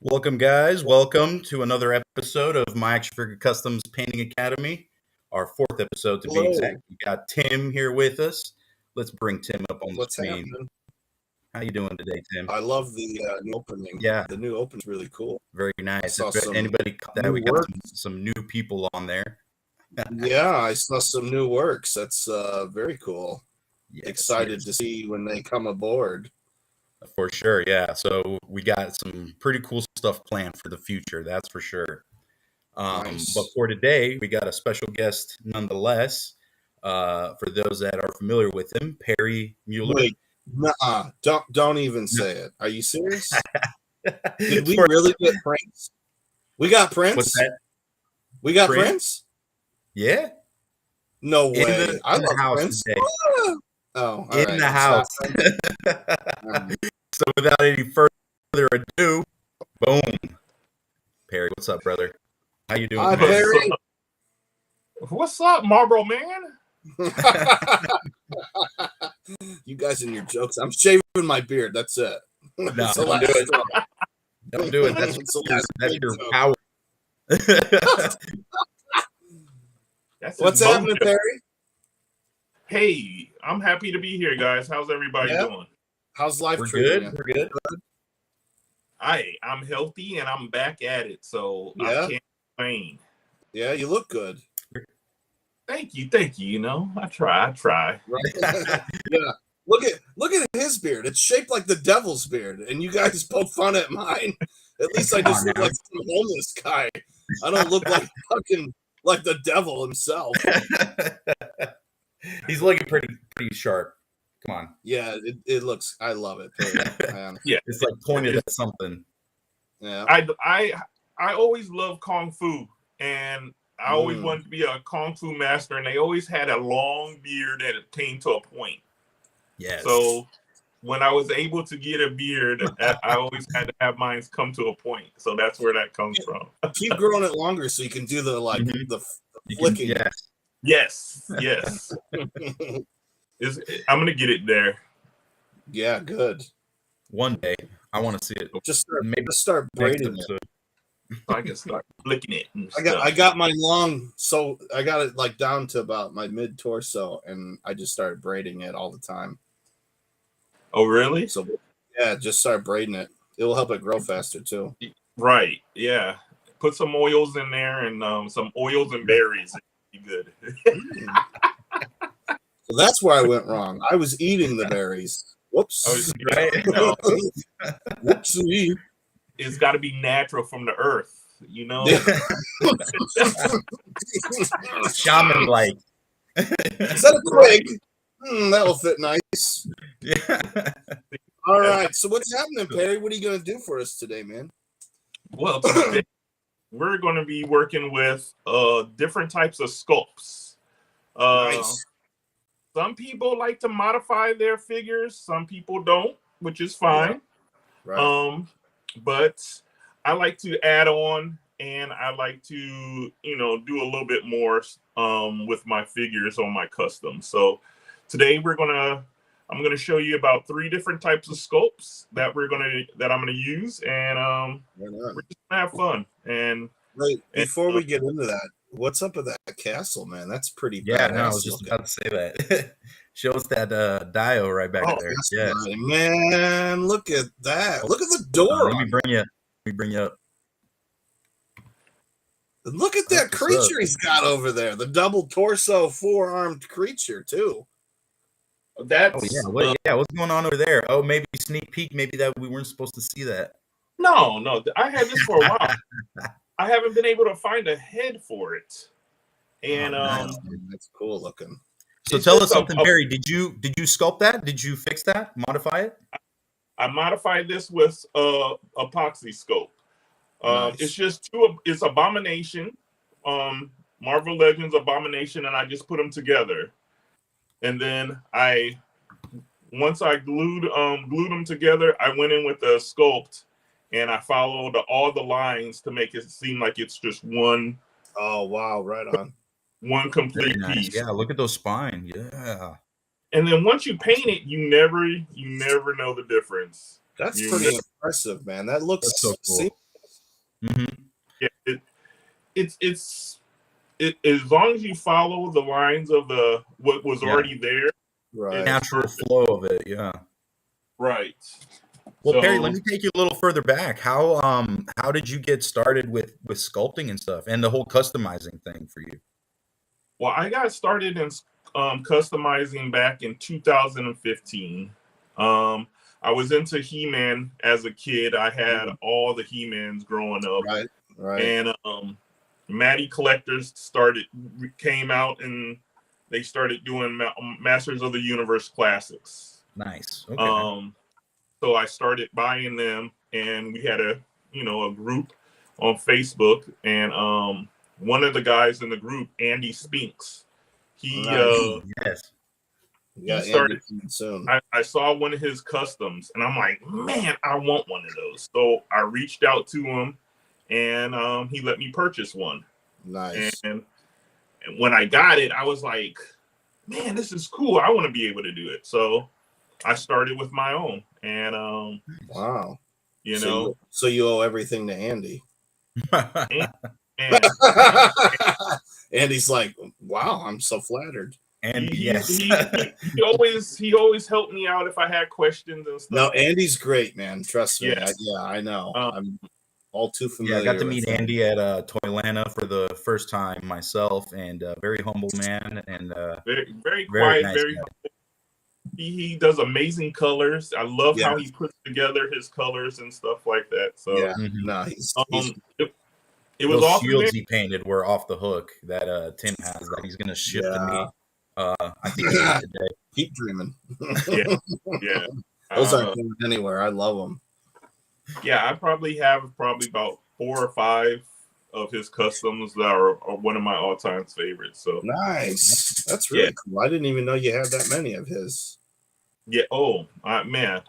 Welcome, guys. Welcome to another episode of My Action Figure Customs Painting Academy, our fourth episode to be exact. We got Tim here with us. Let's bring Tim up on the screen. Happening? How you doing today, Tim? I love the new opening. Yeah, the new opening's really cool. Very nice. If anybody caught that, we got some new people on there. Yeah, I saw some new works. That's very cool. Yes, Excited to see when they come aboard. For sure, yeah. So we got some pretty cool stuff planned for the future, that's for sure. Nice. But for today, we got a special guest nonetheless. For those that are familiar with him, Perry Murrell. Wait, nuh-uh. Don't even say it. Are you serious? Did we really get Prince? We got Prince? What's that? We got Prince? Yeah. No way. In the house Prince. Today. Oh, in the house. So without any further ado, boom. Perry, what's up, brother? How you doing? Hi, Perry. What's up, Marlboro man? You guys and your jokes. I'm shaving my beard. That's it. No, don't do it. Don't do it. That's your power. What's happening, Perry? Hey, I'm happy to be here, guys. How's everybody doing? How's life? We're good. We're good. I'm healthy and I'm back at it, so I can't complain. Yeah, you look good. Thank you. You know, I try. Right? Yeah. Look at his beard. It's shaped like the devil's beard, and you guys poke fun at mine. At least I just look like some homeless guy. I don't look like like the devil himself. He's looking pretty sharp. Come on. Yeah, it looks. I love it. Yeah, it's like pointed at something. Yeah. I always loved Kung Fu, and I always wanted to be a Kung Fu master, and they always had a long beard that it came to a point. Yes. So when I was able to get a beard, I always had to have mine come to a point. So that's where that comes from. Keep growing it longer so you can do the the flicking. Yes. I'm gonna get it there. Yeah, good. One day, I want to see it. Just start braiding it. So I can start flicking it. I got mine long, so I got it like down to about my mid torso, and I just started braiding it all the time. Oh, really? So yeah, just start braiding it. It will help it grow faster too. Right. Yeah. Put some oils in there and some oils and berries. It'd be good. So that's where I went wrong. I was eating the berries. Whoops. Right. No. Whoopsie. It's got to be natural from the earth, you know. Shaman like. Is that a twig? That'll fit nice. Yeah. All right. So what's happening, Perry? What are you going to do for us today, man? Well, today we're going to be working with different types of sculpts. Nice. Some people like to modify their figures. Some people don't, which is fine. Yeah. Right. But I like to add on, and I like to, do a little bit more with my figures on my custom. So today I'm gonna show you about 3 different types of sculpts that I'm gonna use, and we're just gonna have fun. And before we get into that, what's up with that castle, man? That's pretty. Yeah, no, I was just about to say that. Show us that dial right back there. Yeah, man, look at that. Look at the door. Let me bring you up. Look at that creature he's got over there. The double torso, 4-armed creature too. That's what's going on over there? Oh, maybe sneak peek. Maybe that we weren't supposed to see that. No, I had this for a while. I haven't been able to find a head for it, and nice. That's cool looking. So tell us something, Perry. Did you sculpt that? Did you fix that? Modify it? I modified this with epoxy sculpt. Nice. It's just it's Abomination, Marvel Legends Abomination, and I just put them together. And then once I glued them together, I went in with the sculpt, and I followed all the lines to make it seem like it's just one. Oh wow! Right on. One complete piece. Yeah, look at those spine. Yeah. And then once you paint it, you never know the difference. That's pretty impressive, man. That looks so cool. Yeah, it's as long as you follow the lines of what was already there, right? Natural flow of it, yeah. Right. Well, Perry, let me take you a little further back. How did you get started with sculpting and stuff, and the whole customizing thing for you? Well, I got started in customizing back in 2015. I was into He-Man as a kid. I had all the He-Mans growing up. Right. And Matty Collectors came out, and they started doing Masters of the Universe classics. Nice. Okay. So I started buying them, and we had a group on Facebook, and one of the guys in the group, Andy Spinks, yes. He started soon. I saw one of his customs, and I'm like, man, I want one of those. So I reached out to him, and he let me purchase one. Nice. And when I got it, I was like, man, this is cool. I want to be able to do it. So I started with my own, and wow, so you owe everything to Andy. and Andy's like, wow, I'm so flattered. And he always helped me out if I had questions and stuff. No, Andy's great, man. Trust me. Yes. I know. I'm all too familiar. Yeah, I got to meet Andy at Toylanta for the first time myself, and very humble man, and very quiet, nice very guy. humble. He does amazing colors. I love how he puts together his colors and stuff like that. So yeah, no, he's it was those awesome. Shields he painted were off the hook that Tim has that he's gonna ship to me. I think today. Keep dreaming. yeah. Those aren't going anywhere. I love them. Yeah, I probably have about 4 or 5 of his customs that are one of my all-time favorites. So nice. That's really cool. I didn't even know you had that many of his. Yeah. Oh, man.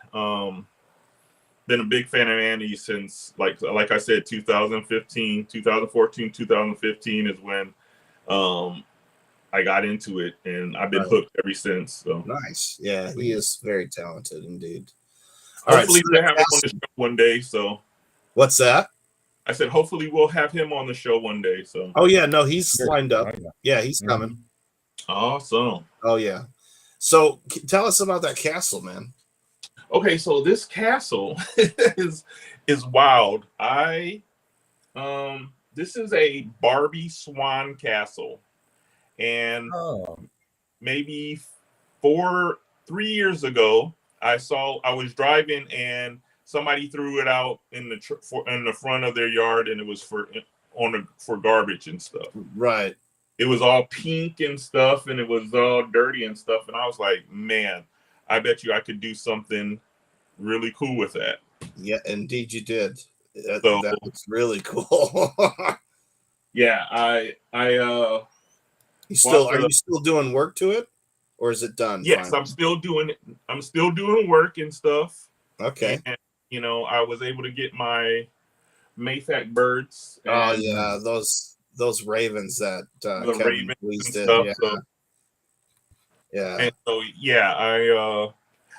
Been a big fan of Andy since, like I said, 2014, 2015 is when I got into it, and I've been hooked ever since. So nice. Yeah, he is very talented indeed. Hopefully we'll have him on the show one day. So what's that? I said hopefully we'll have him on the show one day. So oh yeah, no, he's lined up. Yeah, he's coming. Awesome. Oh yeah. So tell us about that castle, man. Okay, so this castle is wild. This is a Barbie Swan castle, and maybe 3 years ago, I was driving and somebody threw it out in the front of their yard, and it was for garbage and stuff. Right. It was all pink and stuff, and it was all dirty and stuff, and I was like, man, I bet you I could do something really cool with that. Yeah, indeed you did. That was really cool. Yeah, are you still doing work to it, or is it done? Yes, finally? I'm still doing work and stuff. Okay. And, I was able to get my M.A.F.C birds. Oh yeah, those ravens that the Kevin ravens did. Stuff, yeah. So, yeah. And so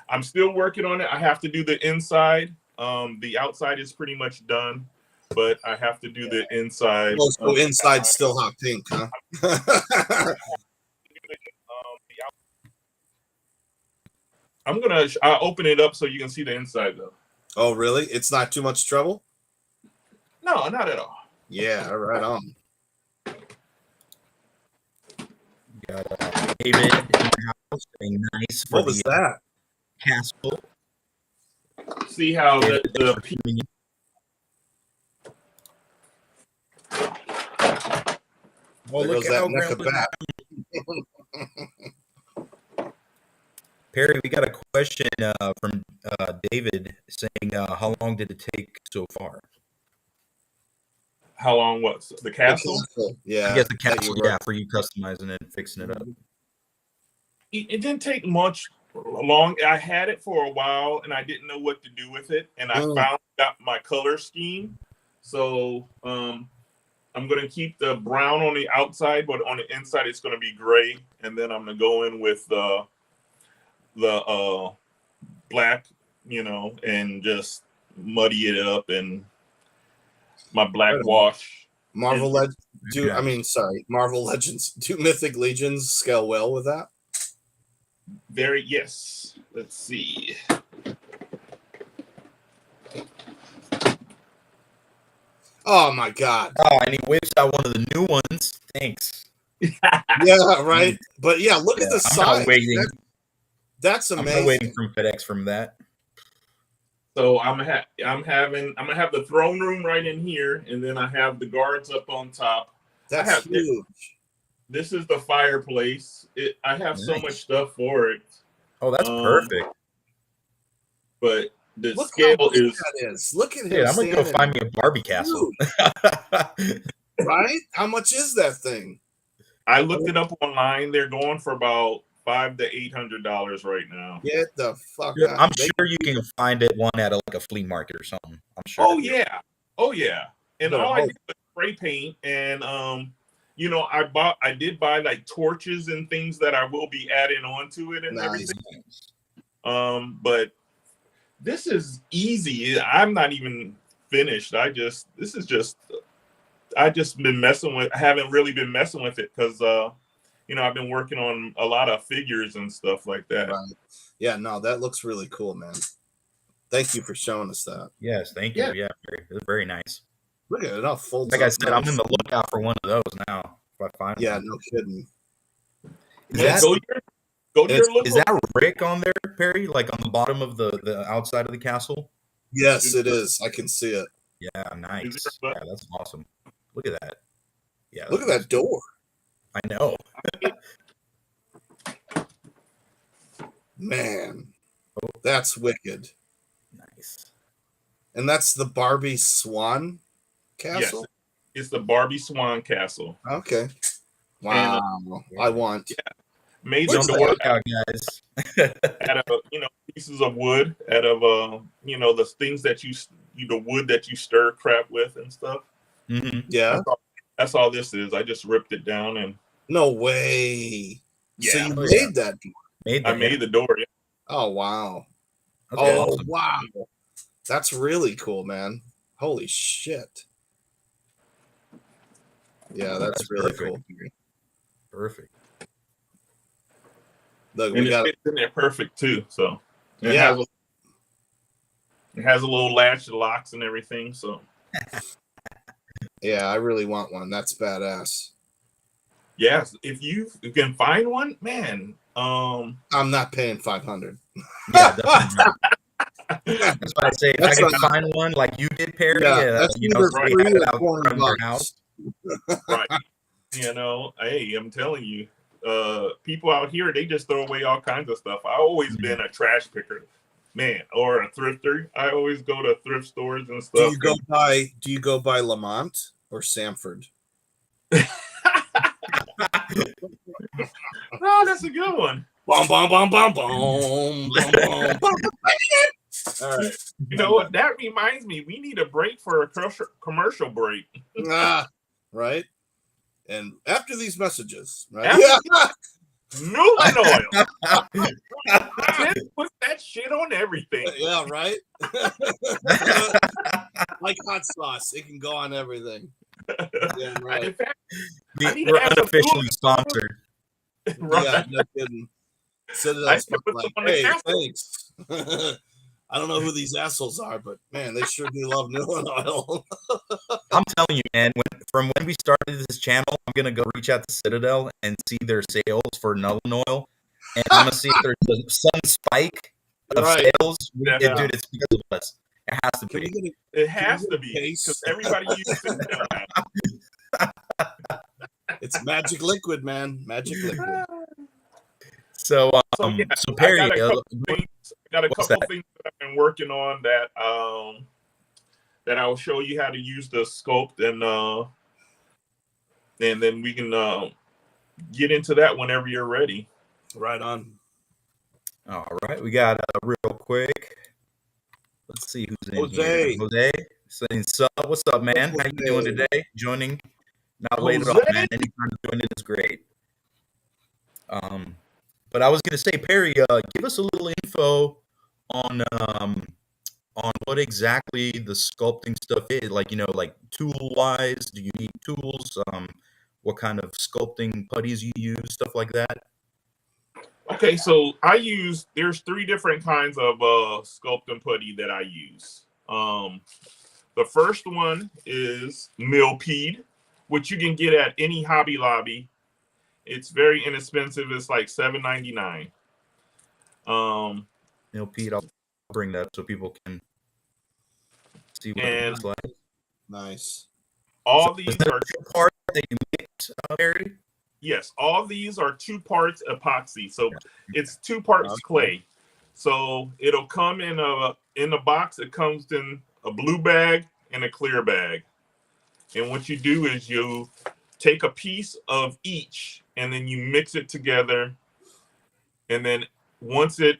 I'm still working on it. I have to do the inside. The outside is pretty much done, but I have to do the inside. Oh, so inside's still hot pink, huh? I'll open it up so you can see the inside though. Oh, really? It's not too much trouble? No, not at all. Yeah, right on. Got David in the house saying nice for what was that? Castle. See how the Well, there look goes how that neck of Grandpa's bat. Perry, we got a question from David saying, how long did it take so far? How long was the castle? Yeah, I guess the castle, for you customizing it and fixing it up. It didn't take much long. I had it for a while and I didn't know what to do with it. And I found out my color scheme. So I'm going to keep the brown on the outside, but on the inside, it's going to be gray. And then I'm going to go in with the black, and just muddy it up and my black wash. Marvel Legends. Marvel Legends. Do Mythic Legions scale well with that? Yes. Let's see. Oh my God! Oh, and he whips out one of the new ones. Thanks. Yeah, right. But yeah, look at the size. That's amazing. I'm waiting from FedEx from that. So I'm gonna have the throne room right in here, and then I have the guards up on top. That's huge. This is the fireplace. I have so much stuff for it. Oh, that's perfect. But the scale is. Look at him. I'm gonna go find me a Barbie castle. Right? How much is that thing? I looked it up online. They're going for about $500 to $800 right now. Get the fuck out. I'm sure you can find one at a flea market or something. I'm sure. Oh yeah. And all I did was spray paint, and I did buy like torches and things that I will be adding onto it and everything. But this is easy. I'm not even finished. I just been messing with. I haven't really been messing with it because I've been working on a lot of figures and stuff like that. Right. Yeah, no, that looks really cool, man. Thank you for showing us that. Yes, thank you. Yeah, it's very nice. Look at it all folds. Like I said, I'm in the lookout for one of those now. If I find one. No kidding. Is that Rick on there, Perry? Like on the bottom of the outside of the castle? Yes, it is. I can see it. Yeah, nice. Yeah, that's awesome. Look at that. Yeah. Look at that door. I know. Man, that's wicked. Nice. And that's the Barbie Swan Castle? Yes, it's the Barbie Swan Castle. Okay. Wow. I want. Yeah. Made them to work out, guys. Out of pieces of wood, out of the things that the wood that you stir crap with and stuff. Mm-hmm. Yeah. That's all this is. I just ripped it down and. No way. Yeah. So you made that door. I made the door. Yeah. Oh wow. That's awesome. Wow. That's really cool, man. Holy shit. Yeah, that's really cool. Perfect. Look, we got it in there perfect too. So it has a little latch that locks and everything. So yeah, I really want one. That's badass. Yes, if you can find one, man. I'm not paying $500. Yeah, that's what I say. If I can find one like you did, Perry, that's right house. Right. Hey, I'm telling you, people out here, they just throw away all kinds of stuff. I've always been a trash picker, man, or a thrifter. I always go to thrift stores and stuff. Do you go by Lamont or Samford? Oh, that's a good one. Boom, boom, boom, boom, boom, boom, boom. All right. You know what? That reminds me, we need a break for a commercial break. Right. And after these messages, right? Newland oil. Put that shit on everything. Yeah, right. Like hot sauce, it can go on everything. Yeah, right. In fact, we're unofficially sponsored. Right. Yeah, no kidding. Citadel's like, hey, thanks. I don't know who these assholes are, but man, they sure do love Newland oil. I'm telling you, man, from when we started this channel, I'm gonna go reach out to Citadel and see their sales for Newland oil, and I'm gonna see if there's some spike of sales. Yeah. Dude, it's because of us. It has to be. It has to be because everybody uses it. It's magic liquid, man. Magic liquid. So, Yeah, so Perry, I got a couple things. Got a what's couple that? things that I've been working on that that I will show you how to use the sculpt, and then we can get into that whenever you're ready. Right on. All right, we got real quick. Let's see who's in Jose. here. Jose, saying sup? What's up, man? How you doing today? Joining, not late at all, Jose? man. Anytime you're doing it is great. But I was gonna say, Perry, give us a little info on what exactly the sculpting stuff is. Like, like tool wise, do you need tools? What kind of sculpting putties you use, stuff like that. Okay, so there's 3 different kinds of sculpting putty that I use. The first one is Millipede, which you can get at any Hobby Lobby. It's very inexpensive. It's like $7.99. Pete, I'll bring that so people can see what it looks like. Nice. All these are 2 parts that you mix, Perry? Yes, all these are 2 parts epoxy. So it's 2 parts clay. So it'll come in a box. It comes in a blue bag and a clear bag. And what you do is you take a piece of each and then you mix it together. And then once it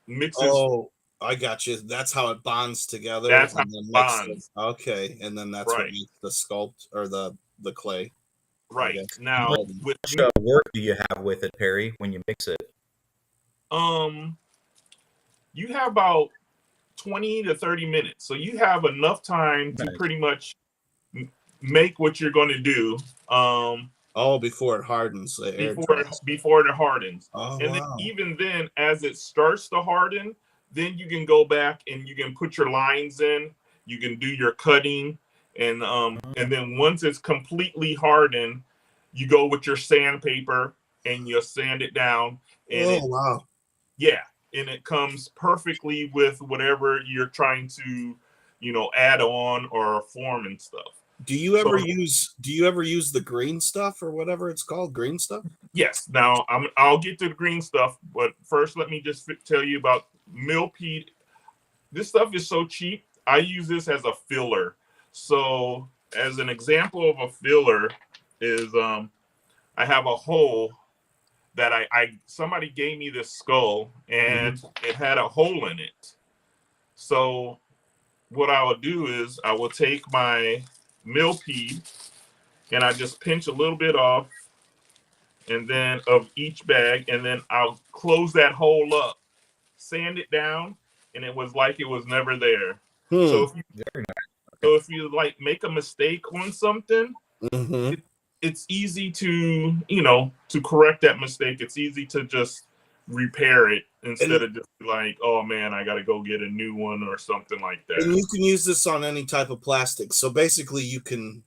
mixes. Oh, I got you. That's how it bonds together. That's how it bonds. Okay, and then that's what makes the sculpt or the clay. Right. Now, with work do you have with it, Perry, when you mix it? You have about 20 to 30 minutes. So you have enough time to pretty much make what you're going to do. Before it hardens. Before it hardens. Oh, and then even then, as it starts to harden, then you can go back and you can put your lines in. You can do your cutting. And then once it's completely hardened, you go with your sandpaper and you sand it down. And wow. Yeah. And it comes perfectly with whatever you're trying to, add on or form and stuff. Do you ever use the green stuff or whatever it's called? Green stuff? Yes. Now I'll get to the green stuff, but first let me just tell you about Millipede. This stuff is so cheap. I use this as a filler. So as an example of a filler is I have a hole that somebody gave me this skull and it had a hole in it. So what I would do is I will take my Millipede and I just pinch a little bit off and then of each bag, and then I'll close that hole up, sand it down, and it was like it was never there. So if you like make a mistake on something, it's easy to to correct that mistake. It's easy to just repair it instead of just like, oh man, I got to go get a new one or something like that. And you can use this on any type of plastic. So basically, you can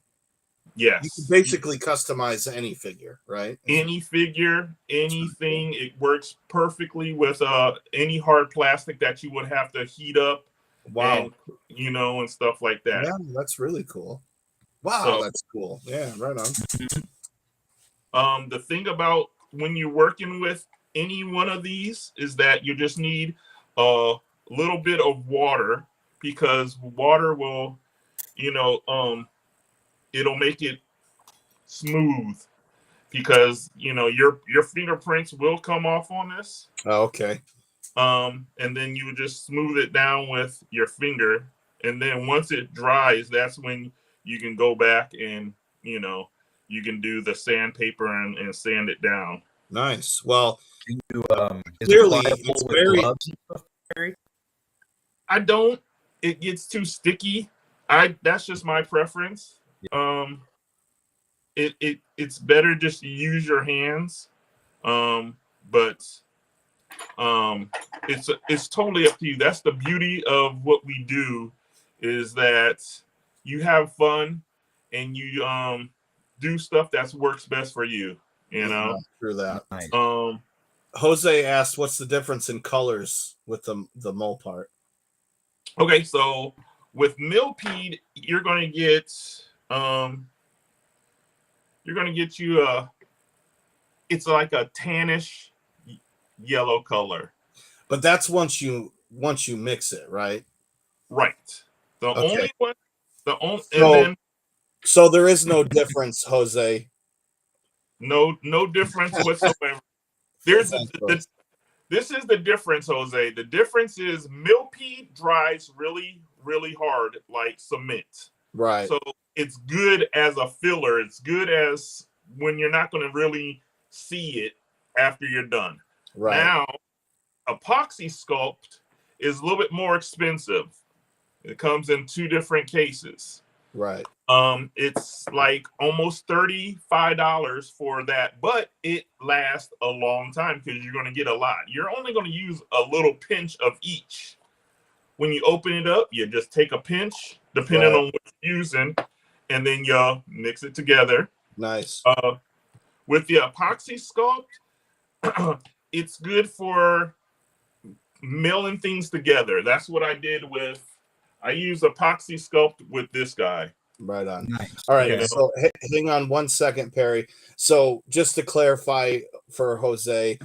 basically customize any figure, right? Any figure, anything. It works perfectly with any hard plastic that you would have to heat up. Wow. And, and stuff like that. Yeah, that's really cool. Wow, that's cool. Yeah, right on. The thing about when you're working with any one of these is that you just need a little bit of water, because water will, it'll make it smooth, because your fingerprints will come off on this. Oh, okay. And then you would just smooth it down with your finger, and then once it dries, that's when you can go back and you can do the sandpaper and sand it down. Nice. Well, clearly it's very. I don't. It gets too sticky. That's just my preference. It's better just to use your hands. But it's totally up to you. That's the beauty of what we do, is that you have fun and you do stuff that works best for you. Through that. Nice. Jose asked, "What's the difference in colors with the mole part?" Okay, so with Millipede, you're going to get you're gonna get you it's like a tannish yellow color. But that's once you mix it, right? Right. The Okay. only one, and So, then so there is no difference, Jose. no difference whatsoever. There's this is the difference, Jose. The difference is millipede dries really, really hard like cement. Right. So it's good as a filler. It's good as when you're not going to really see it after you're done. Right. Now, epoxy sculpt is a little bit more expensive. It comes in two different cases. Right. It's like almost $35 for that, but it lasts a long time because you're going to get a lot. You're only going to use a little pinch of each. When you open it up, you just take a pinch, depending on what you're using, and then you mix it together. Nice. With the epoxy sculpt, it's good for milling things together. That's what I did with. I used epoxy sculpt with this guy. Right on. Nice. All right. Okay. So hang on 1 second, Perry. So just to clarify for Jose,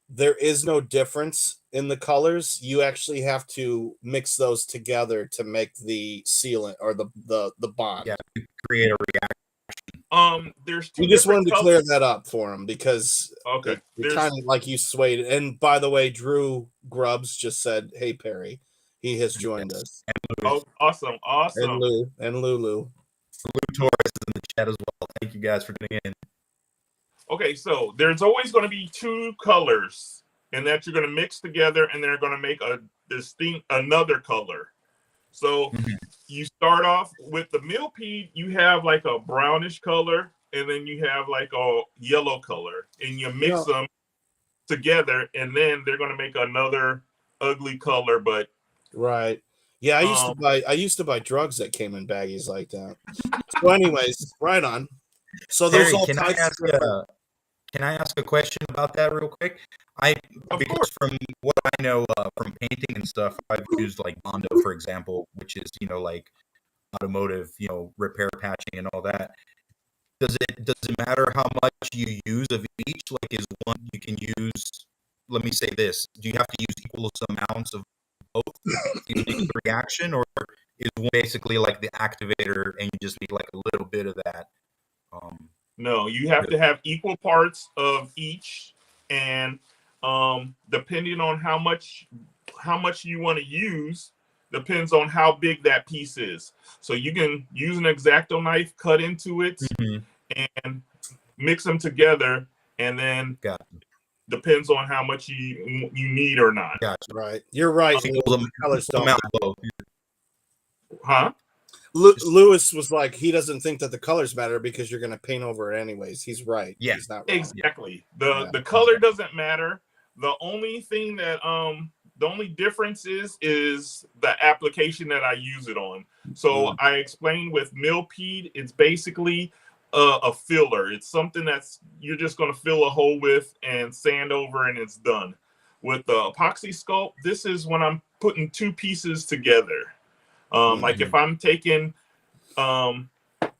there is no difference in the colors. You actually have to mix those together to make the sealant or the bond. Yeah, to create a reaction. There's two. We just wanted to colors. clear that up for him because Okay, it kind of like you swayed it. And by the way, Drew Grubbs just said, "Hey Perry," he has joined us. Oh, awesome. And Lulu. Lou Torres is in the chat as well. Thank you guys for tuning in. Okay, so there's always going to be two colors, and that you're going to mix together, and they're going to make a distinct another color. So you start off with the millipede. You have like a brownish color, and then you have like a yellow color, and you mix them together, and then they're going to make another ugly color. But right. Yeah, I used to buy drugs that came in baggies like that. So, anyways, right on. So there's Terry, all can types. can I ask a question about that real quick? Because from what I know from painting and stuff, I've used like Bondo, for example, which is like automotive, repair patching and all that. Does it matter how much you use of each? Like, is one you can use? Let me say this: do you have to use equal amounts of both to make the reaction, or is one basically like the activator and you just need like a little bit of that? No, you have to have equal parts of each, and depending on how much you want to use, depends on how big that piece is. So you can use an X-Acto knife, cut into it, and mix them together, and then depends on how much you need or not. Gotcha. Right, you're right. Colors don't matter. Huh? Lewis was like, he doesn't think that the colors matter because you're going to paint over it anyways. He's right. Yeah, he's not wrong. Exactly. The color doesn't matter. The only thing that the only difference is the application that I use it on. So I explained with millipede, it's basically a filler. It's something that's you're just going to fill a hole with and sand over, and it's done. With the epoxy sculpt, this is when I'm putting two pieces together. Like if I'm taking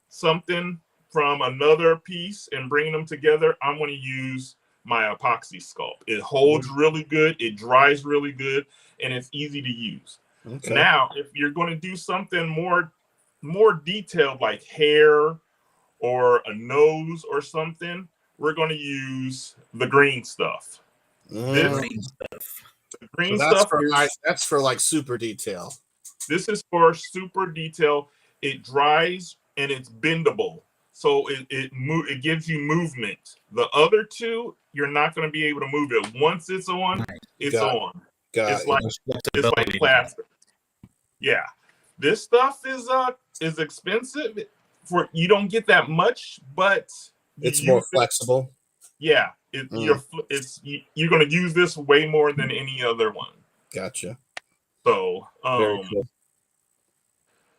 something from another piece and bringing them together, I'm going to use my epoxy sculpt. It holds really good, it dries really good, and it's easy to use. Okay. Now, if you're going to do something more detailed, like hair or a nose or something, we're going to use the green stuff. That's for like super detail. This is for super detail. It dries and it's bendable, so it gives you movement. The other two, you're not going to be able to move it. Once it's on, it's on. It's like plaster. Yeah, this stuff is expensive. You don't get that much, but it's more flexible. Yeah, you're going to use this way more than any other one. Gotcha. So, very cool.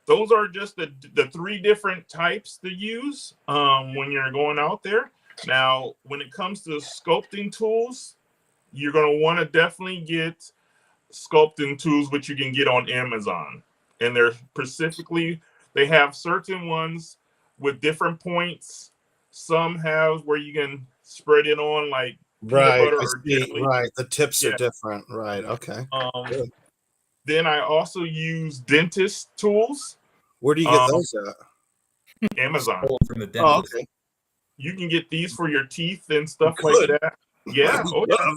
Those are just the three different types to use when you're going out there. Now, when it comes to sculpting tools, you're going to want to definitely get sculpting tools, which you can get on Amazon. And they have certain ones with different points Some have where you can spread it on like peanut Right. butter I or see. jelly. Right. The tips are Yeah. different. Right. Okay. Good. Then I also use dentist tools. Where do you get those at? Amazon. From the Oh, dentist. okay. You can get these for your teeth and stuff Good. like that. Yeah. Oh, yeah.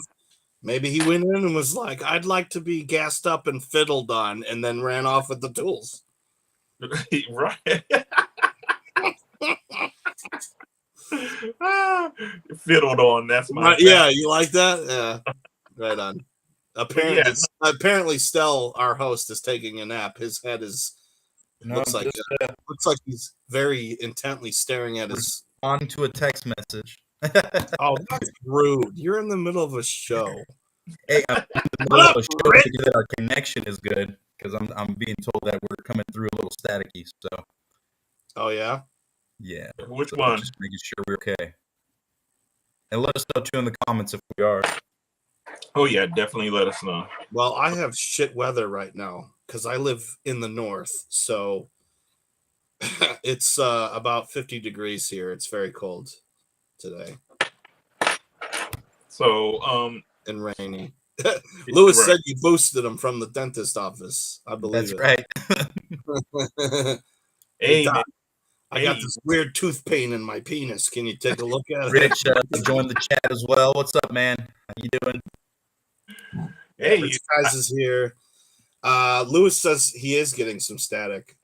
Maybe he went in and was like, "I'd like to be gassed up and fiddled on," and then ran off with the tools. Right. Fiddled on. That's my Yeah, you like that? Yeah. Right on. yeah. Apparently, Stell, our host, is taking a nap. His head looks like he's very intently staring at his. On to a text message. Oh, that's rude. You're in the middle of a show. Hey, I'm in the middle of a show to get that our connection is good because I'm being told that we're coming through a little staticky. So. Oh yeah. Yeah. Which one? Just making sure we're okay. And let us know too in the comments if we are. Oh yeah, definitely let us know. Well, I have shit weather right now because I live in the north, so it's about 50 degrees here. It's very cold today. So and rainy. Lewis said you boosted him from the dentist office. I believe that's right. Hey, man. I got this weird tooth pain in my penis. Can you take a look at it? Rich, join the chat as well. What's up, man? How you doing? Hey, Rich Guys is here. Lewis says he is getting some static.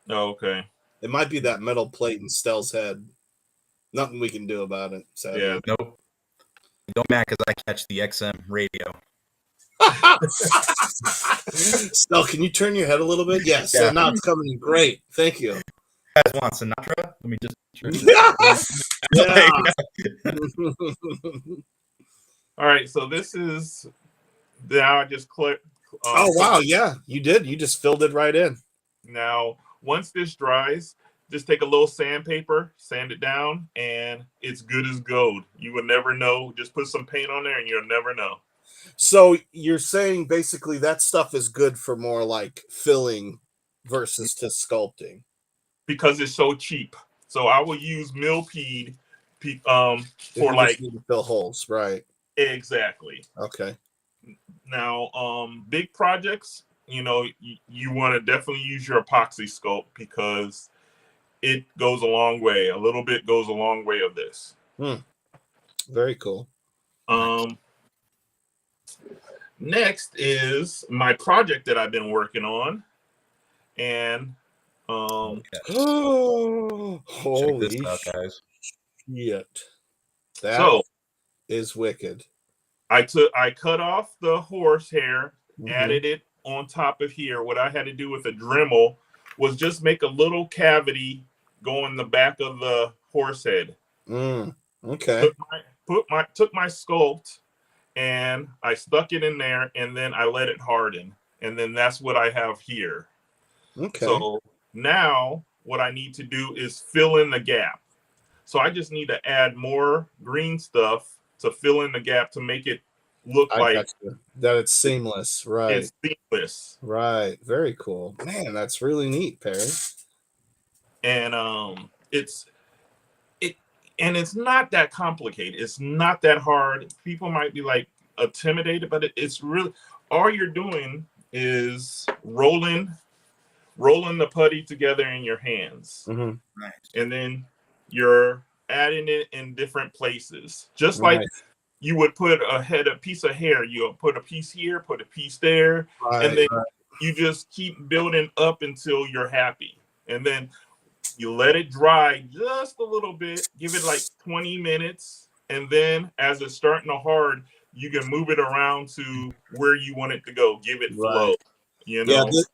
Oh, okay. It might be that metal plate in Stell's head. Nothing we can do about it. Sadly. Yeah, nope. Don't matter because I catch the XM radio. Stell, can you turn your head a little bit? Yes. Yeah. Now it's coming in great. Thank you. You guys want Sinatra? Let me just. Yeah. All right. So this is. Now I just click. Oh wow! Yeah, you did. You just filled it right in. Now, once this dries, just take a little sandpaper, sand it down, and it's good as gold. You will never know. Just put some paint on there, and you'll never know. So you're saying basically that stuff is good for more like filling versus to sculpting because it's so cheap. So I will use millipede for like need to fill holes, right? Exactly. Okay. Now, big projects, you want to definitely use your epoxy sculpt because it goes a long way. A little bit goes a long way of this. Very cool. Next is my project that I've been working on, and holy check this out, guys. Shit. That is wicked. I cut off the horsehair, added it on top of here. What I had to do with a Dremel was just make a little cavity go in the back of the horse head. Okay. Took my sculpt and I stuck it in there, and then I let it harden, and then that's what I have here. Okay. So now what I need to do is fill in the gap. So I just need to add more green stuff to fill in the gap to make it look like that it's seamless, right? It's seamless, right? Very cool, man. That's really neat, Perry. And it's not that complicated. It's not that hard. People might be like intimidated, but it's really all you're doing is rolling the putty together in your hands, Nice. And then you're adding it in different places, just like you would put a piece of hair. You'll put a piece here, put a piece there, and then you just keep building up until you're happy, and then you let it dry just a little bit, give it like 20 minutes, and then as it's starting to hard, you can move it around to where you want it to go. Give it flow. Yeah,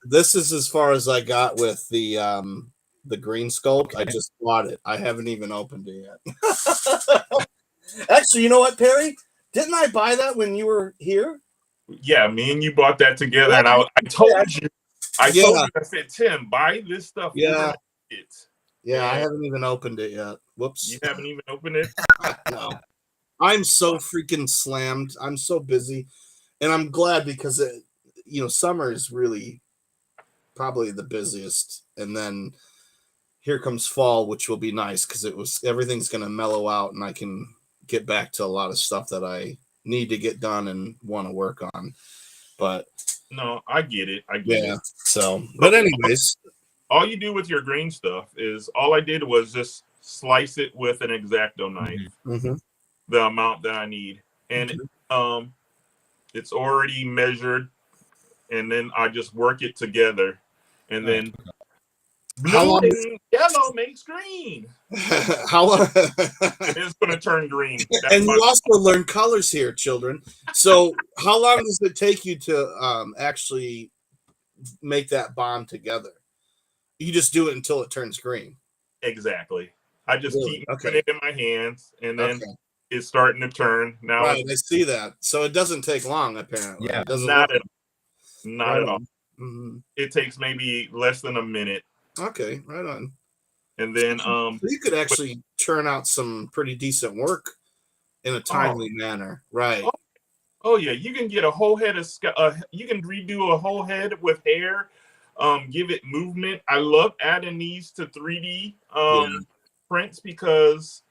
this is as far as I got with the green sculpt. I just bought it. I haven't even opened it yet. Actually, you know what, Perry? Didn't I buy that when you were here? Yeah, me and you bought that together, and I told you, I said, Tim, buy this stuff. Yeah. I haven't even opened it yet. Whoops. You haven't even opened it? No. I'm so freaking slammed. I'm so busy. And I'm glad because summer is really probably the busiest. And then here comes fall, which will be nice because everything's going to mellow out, and I can get back to a lot of stuff that I need to get done and want to work on. But no, I get it. I get it. So, but anyways, all you do with your green stuff is all I did was just slice it with an X-Acto knife, the amount that I need, and it's already measured, and then I just work it together, and then blue and yellow makes green. How long? It's going to turn green. And you also learn colors here, children. So how long does it take you to actually make that bond together? You just do it until it turns green. Exactly. I just keep putting it in my hands, and then it's starting to turn. Now, right, I see that. So it doesn't take long, apparently. Yeah, it doesn't not at all. Mm-hmm. It takes maybe less than a minute. Okay, right on. And then so you could actually churn out some pretty decent work in a timely manner, right? Oh yeah, you can get a whole head of you can redo a whole head with hair, give it movement. I love adding these to 3D prints because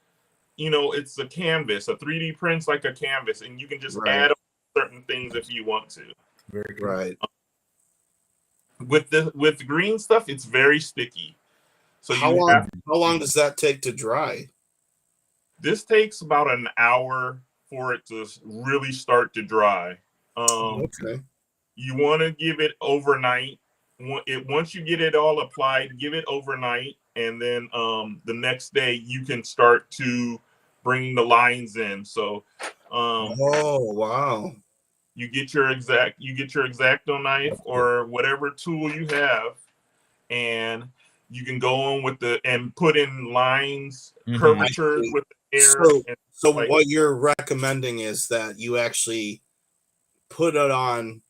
it's a canvas. A 3D print's like a canvas, and you can just add certain things if you want to. Very good. Right. With the green stuff, it's very sticky. So how long does that take to dry? This takes about an hour for it to really start to dry. Okay. You want to give it overnight. Once you get it all applied, give it overnight, and then the next day you can start to bring the lines in. So, oh wow. You get your X-Acto knife or whatever tool you have, and you can go on with and put in lines, curvatures with the air. So what you're recommending is that you actually put it on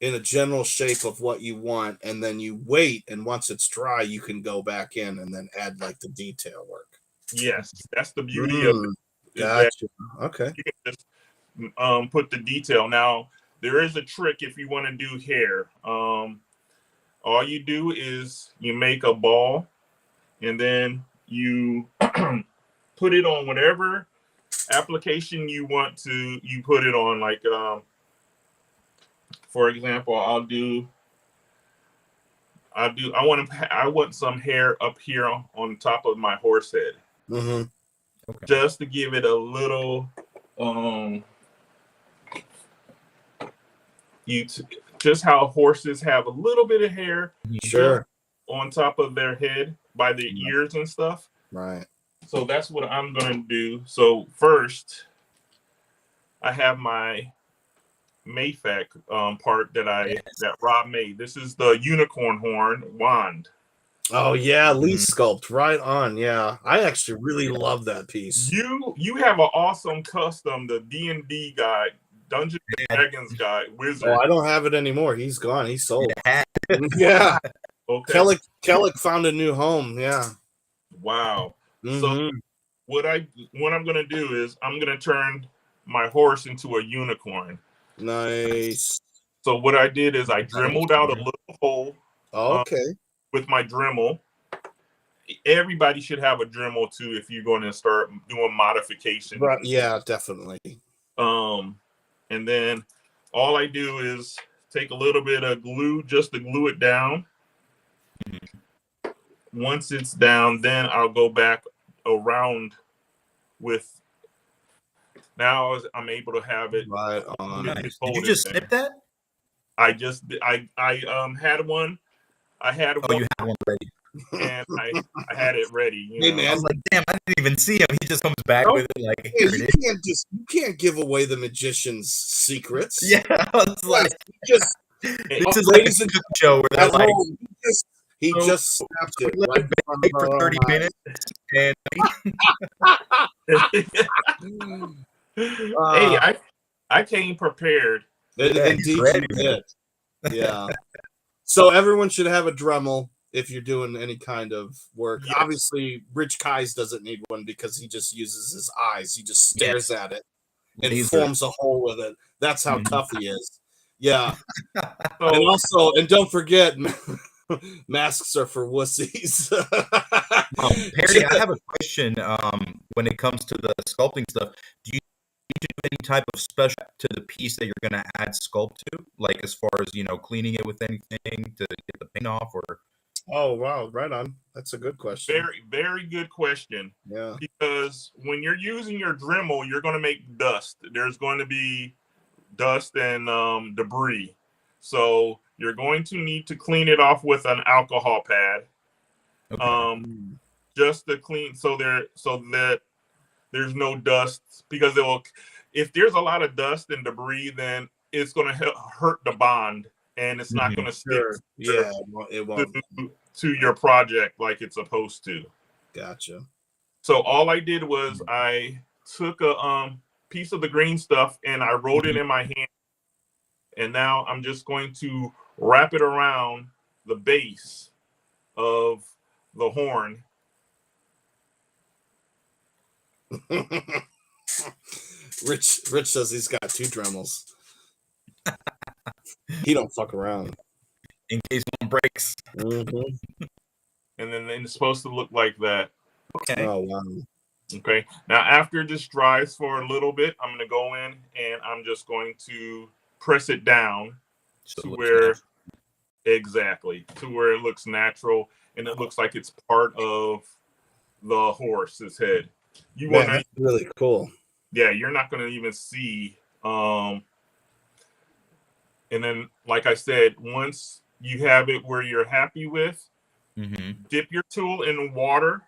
in a general shape of what you want, and then you wait, and once it's dry, you can go back in and then add like the detail work. Yes, that's the beauty of it. Gotcha. Okay. You can just put the detail. Now, there is a trick if you want to do hair. All you do is you make a ball, and then you put it on whatever application you want to. You put it on, like, for example, I want some hair up here on top of my horse head, just to give it a little. Just how horses have a little bit of hair on top of their head by their ears and stuff. Right. So that's what I'm going to do. So first, I have my M.A.F.C part that Rob made. This is the unicorn horn wand. Oh yeah, Lee Sculpt, right on. Yeah, I actually really love that piece. You have an awesome custom, the D&D guy, Dungeons and Dragons guy, wizard. Oh, I don't have it anymore. He's gone. He's sold. Yeah. Okay. Kellic found a new home. Yeah. Wow. So what I'm gonna do is I'm gonna turn my horse into a unicorn. Nice. So what I did is I dremeled out a little hole. With my Dremel. Everybody should have a Dremel too if you're going to start doing modifications. Right. Yeah, definitely. And then all I do is take a little bit of glue just to glue it down. Once it's down, then I'll go back around with. Now I'm able to have it. Right on. Nice. Did you just snip that? I had one. I had one. Oh, you had one ready. And I had it ready. Hey, man. I was like, damn, I didn't even see him. He just comes back with it like, here it is. You can't give away the magician's secrets. Yeah, I was like, this is like a cooking show where they're like, he just snapped it right in front of for 30 minutes. And hey, I came prepared. Indeed, you did. Yeah. So everyone should have a Dremel if you're doing any kind of work. Yes. Obviously, Rich Kais doesn't need one because he just uses his eyes. He just stares at it and forms a hole with it. That's how tough he is. Yeah. And don't forget, Masks are for wussies. Perry, I have a question. When it comes to the sculpting stuff, do you do any type of special to the piece that you're going to add sculpt to, like as far as cleaning it with anything to get the paint off, or? Oh wow, right on. That's a good question. Very, very good question. Yeah. Because when you're using your Dremel, you're going to make dust. There's going to be dust and debris. So you're going to need to clean it off with an alcohol pad. Okay. Just to clean so that there's no dust, because if there's a lot of dust and debris, then it's going to hurt the bond, and it's not going to stick it won't. To your project like it's supposed to. Gotcha. So all I did was I took a piece of the green stuff and I rolled it in my hand, and now I'm just going to wrap it around the base of the horn. Rich says he's got 2 Dremels. He don't fuck around. In case one breaks. Mm-hmm. And then it's supposed to look like that. Okay. Oh wow. Okay. Now after this dries for a little bit, I'm going to go in and I'm just going to press it down to where it looks natural and it looks like it's part of the horse's head. That's really cool. Yeah, you're not going to even see. And then, like I said, once you have it where you're happy with, dip your tool in water,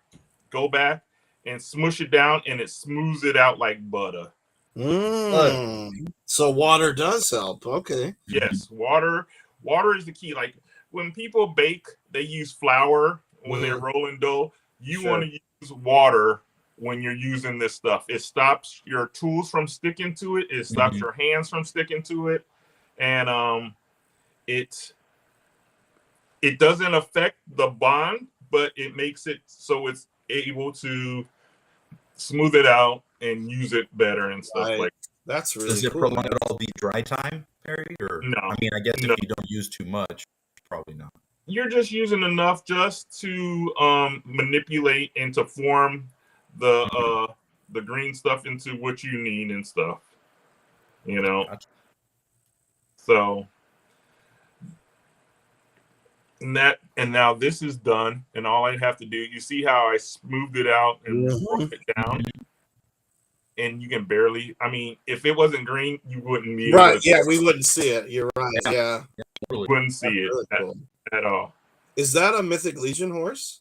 go back and smush it down, and it smooths it out like butter. So water does help. Okay. Yes, water is the key. Like when people bake, they use flour when they're rolling dough. You want to use water when you're using this stuff. It stops your tools from sticking to it. It stops your hands from sticking to it. And it doesn't affect the bond, but it makes it so it's able to smooth it out and use it better and stuff like that. That's really Does it cool. prolong at all the dry time, Perry? Or no? I mean, I guess if you don't use too much, probably not. You're just using enough just to manipulate and to form the green stuff into what you need and stuff. Gotcha. So and now this is done, and all I have to do, you see how I smoothed it out and brought it down, and you can barely. I mean, if it wasn't green, you wouldn't be right. Yeah, we wouldn't see it. You're right. Yeah, you wouldn't see it really cool. at all. Is that a Mythic Legion horse?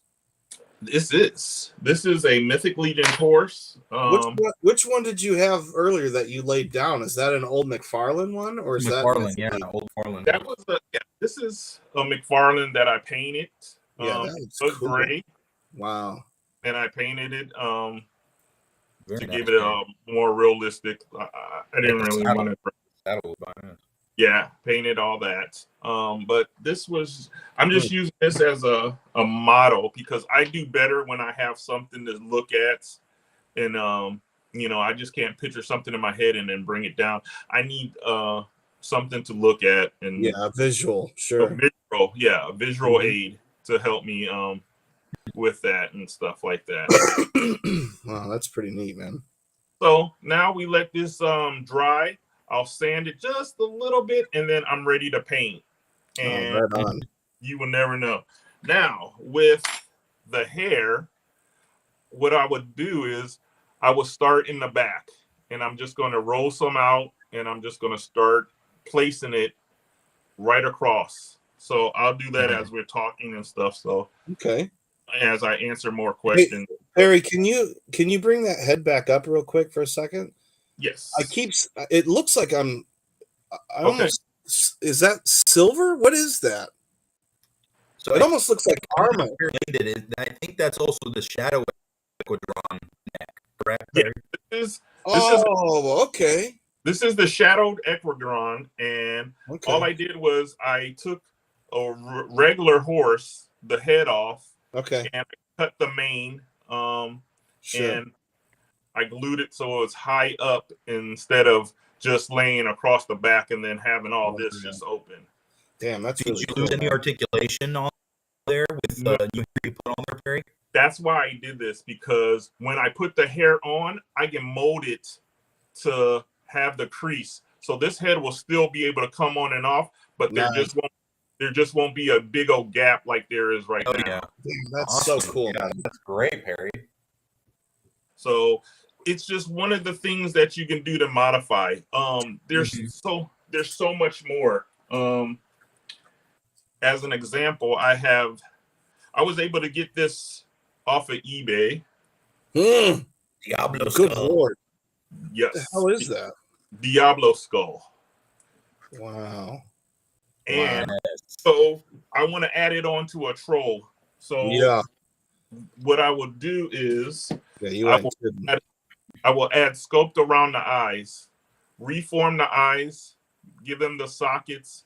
This is a Mythic Legion horse. Which one did you have earlier that you laid down? Is that an old McFarlane one, or is McFarlane? that old McFarlane. That was this is a McFarlane that I painted. That's cool. Gray. Wow. And I painted it to nice, give it a more realistic. I didn't really want it. Yeah, painted all that. But I'm just using this as a model because I do better when I have something to look at, and I just can't picture something in my head and then bring it down. I need something to look at and a visual, sure. A visual aid to help me with that and stuff like that. Wow, that's pretty neat, man. So now we let this dry. I'll sand it just a little bit, and then I'm ready to paint. And right on. You will never know. Now, with the hair, what I would do is I would start in the back, and I'm just going to roll some out, and I'm just going to start placing it right across. So I'll do that as we're talking and stuff. So okay, as I answer more questions. Hey, Perry, can you bring that head back up real quick for a second? Yes. It looks like almost, is that silver? What is that? So it almost looks like armor. I think that's also the shadow equidron neck, correct? Yeah. Okay. This is the shadowed equidron, and all I did was I took a regular horse, the head off, and I cut the mane, and I glued it so it was high up instead of just laying across the back and then having all this just open. Damn, that's Did you lose any articulation on with No. you put on there, Perry? That's why I did this, because when I put the hair on, I can mold it to have the crease. So this head will still be able to come on and off, but there just won't be a big old gap like there is right now. Yeah. Damn, that's so cool. Yeah, that's great, Perry. So it's just one of the things that you can do to modify. There's so much more. As an example, I was able to get this off of eBay. Diablo Good skull. Lord. Yes. What the hell is that? Diablo skull. Wow. And so I want to add it onto a troll. So what I will do is I will add sculpt around the eyes, reform the eyes, give them the sockets,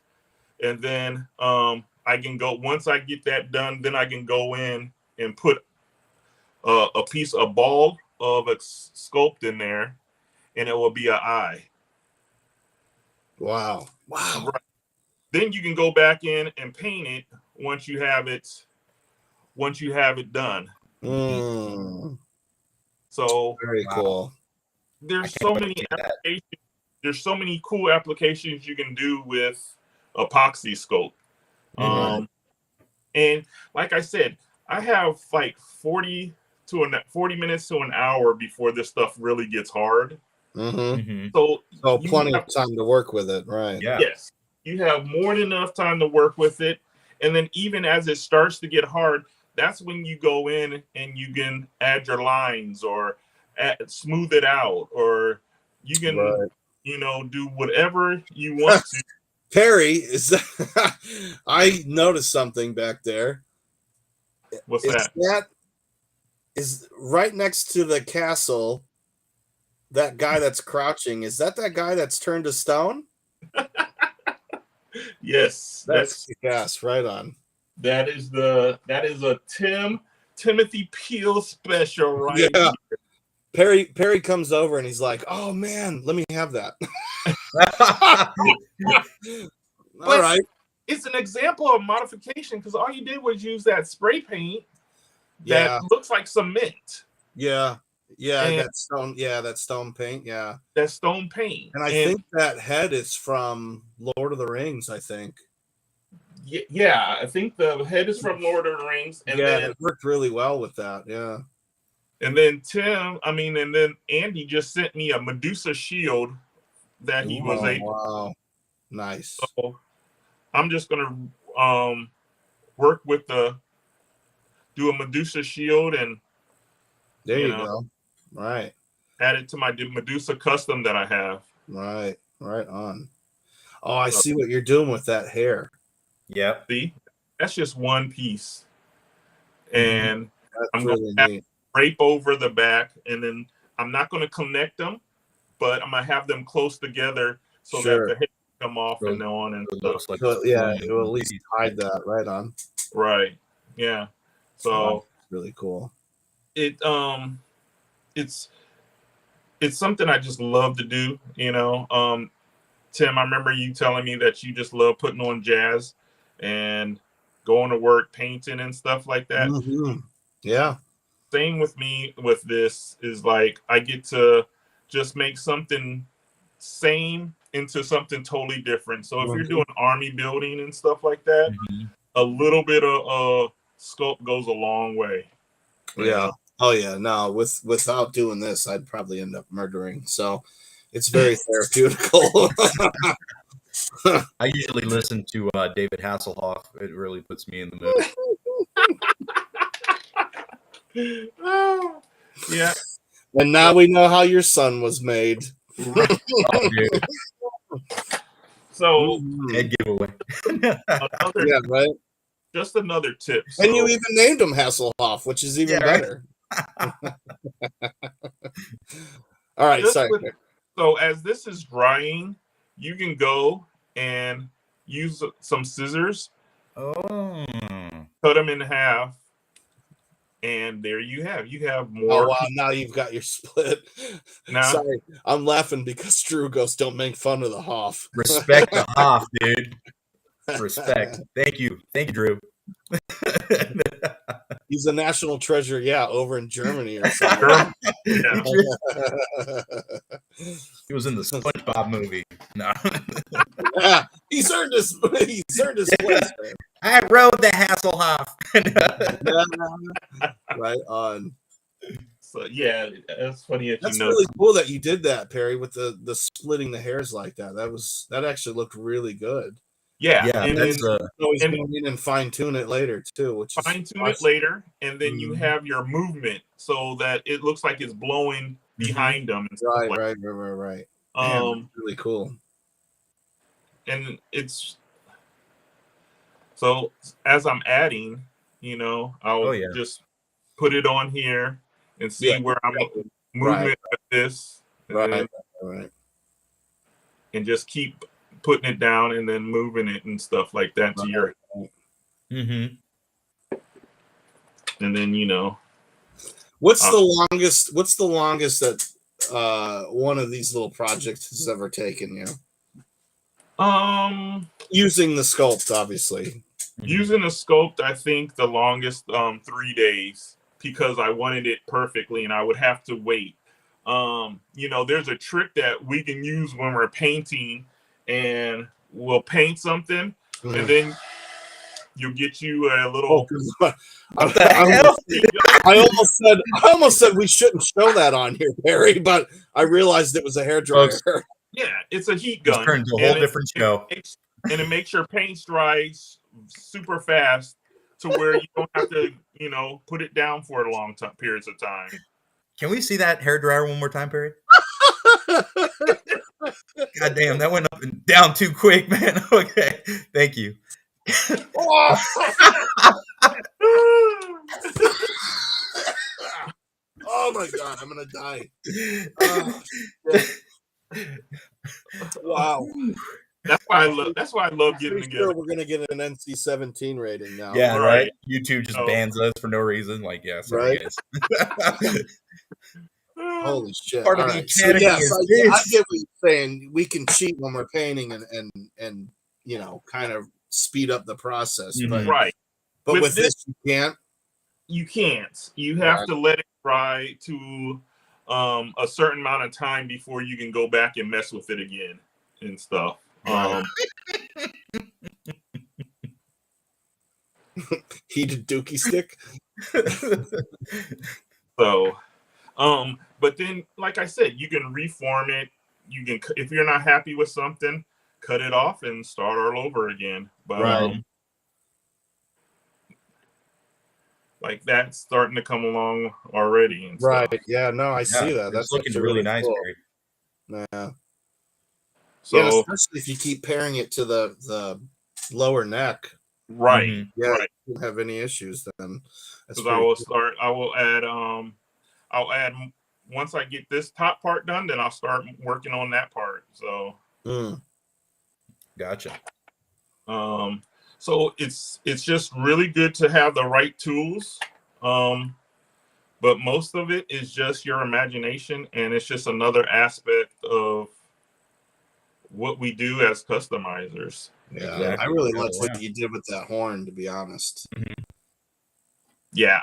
and then I can go, once I get that done, then I can go in and put a ball of a sculpt in there, and it will be an eye. Wow. Right. Then you can go back in and paint it once you have it done. So very cool. There's so many applications. There's so many cool applications you can do with epoxy sculpt. And like I said, I have like 40 minutes to an hour before this stuff really gets hard. So plenty of time to work with it, right? Yeah. Yes, you have more than enough time to work with it. And then even as it starts to get hard, that's when you go in and you can add your lines or smooth it out, or you can, do whatever you want to. Perry, is that I noticed something back there. What's that? That is right next to the castle. That guy that's crouching, is that guy that's turned to stone? Yes, that's gas. Right on. That is a Timothy Peel special, right? Yeah. Perry comes over and he's like, "Oh man, let me have that." All right. It's an example of modification, because all you did was use that spray paint that looks like cement. Yeah. That stone paint. Yeah. That stone paint. And I think that head is from Lord of the Rings, I think. Yeah, I think the head is from Lord of the Rings. And then it worked really well with that. Yeah. And then and then Andy just sent me a Medusa shield that he was able. Wow. Nice. So I'm just gonna work with do a Medusa shield, and there you go. Right. Add it to my Medusa custom that I have. Right on. Oh, I see what you're doing with that hair. Yep. See, that's just one piece, and I'm really going to drape over the back, and then I'm not going to connect them, but I'm going to have them close together so that the hair can come off and on and stuff. It will at least hide that. Right on. Right. Yeah. So really cool. It's something I just love to do. Tim, I remember you telling me that you just love putting on jazz and going to work, painting and stuff like that. Yeah. Same with me with this is like I get to just make something same into something totally different. So if you're doing army building and stuff like that, a little bit of sculpt goes a long way. Yeah. Oh yeah. No, without doing this, I'd probably end up murdering. So it's very therapeutical. I usually listen to David Hasselhoff. It really puts me in the mood. Yeah. And now we know how your son was made. So head giveaway. Right. Just another tip. And you even named him Hasselhoff, which is even better. All right. Sorry. So as this is drying, you can go and use some scissors. Oh. Cut them in half. And there you have more. Oh, wow. Now you've got your split. Sorry. I'm laughing because Drew goes, "Don't make fun of the Hoff." Respect the Hoff, dude. Respect. Thank you, Drew. He's a national treasure, yeah, over in Germany or something. Yeah. He was in the SpongeBob movie. No. Yeah, he's earned his place. Man. I rode the Hasselhoff. Right on. So yeah, that's funny. That's really cool that you did that, Perry, with the splitting the hairs like that. That actually looked really good. Yeah, Yeah, and that's then always go in and fine tune it later too, which is fine tune it awesome. later, and then you have your movement so that it looks like it's blowing behind them. And stuff like Right. Man, really cool. And it's so as I'm adding, I'll just put it on here and see where I'm movement with this, and and just keep putting it down and then moving it and stuff like that to your. And then what's the longest that one of these little projects has ever taken you? Using the sculpt, obviously. Using a sculpt, I think the longest 3 days, because I wanted it perfectly and I would have to wait. There's a trick that we can use when we're painting, and we'll paint something and then you'll get you a little. I almost said we shouldn't show that on here, Perry, but I realized it was a hairdryer. Yeah, it's a heat gun. It's turned to a whole different show. And it makes your paint dry super fast to where you don't have to, put it down for a long periods of time. Can we see that hairdryer one more time, Perry? God damn, that went up and down too quick, man. Okay, thank you. Oh my God, I'm gonna die. Wow. That's why I love getting together. Sure, we're gonna get an NC-17 rating now. Yeah, right. YouTube just bans us for no reason. Like, yeah, sorry guys. Holy shit! Part of the academy I get what you're saying. We can cheat when we're painting and kind of speed up the process. But But with this, you can't. You can't. You have to let it dry to a certain amount of time before you can go back and mess with it again and stuff. Heated dookie stick. So, but then, like I said, you can reform it. You can, if you're not happy with something, cut it off and start all over again. But like that's starting to come along already. And stuff. Yeah. No, I see that. That's looking really nice. Cool. Yeah. So, especially if you keep pairing it to the lower neck. Right. Yeah. Right. You don't have any issues then. Because I will add I'll add once I get this top part done, then I'll start working on that part. So gotcha. So it's just really good to have the right tools. But most of it is just your imagination, and it's just another aspect of what we do as customizers. Yeah, exactly. I really like what you did with that horn, to be honest. Yeah,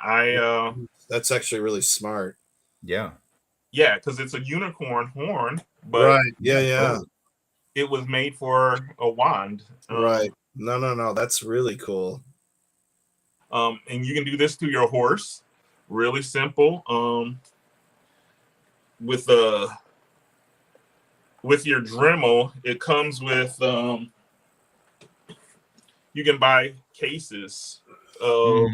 that's actually really smart. Yeah, because it's a unicorn horn, but it was made for a wand. Right. No, that's really cool. And you can do this to your horse. Really simple. With your Dremel, it comes with you can buy cases of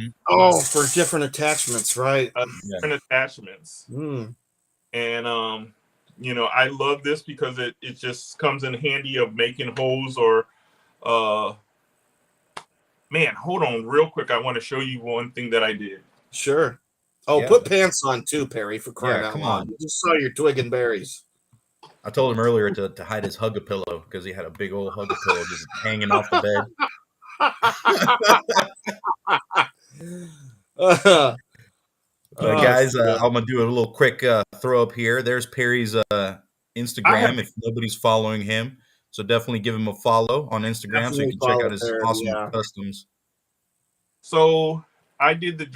for different attachments, right? Different attachments. And I love this because it just comes in handy of making holes or man, hold on real quick. I want to show you one thing that I did. Sure. Put pants on too, Perry, for crying out loud. You just saw your twig and berries. I told him earlier to hide his hug-a-pillow because he had a big old hug-a-pillow just hanging off the bed. Guys, I'm going to do a little quick throw up here. There's Perry's Instagram if nobody's following him. So definitely give him a follow on Instagram so you can check out his awesome customs. So I did the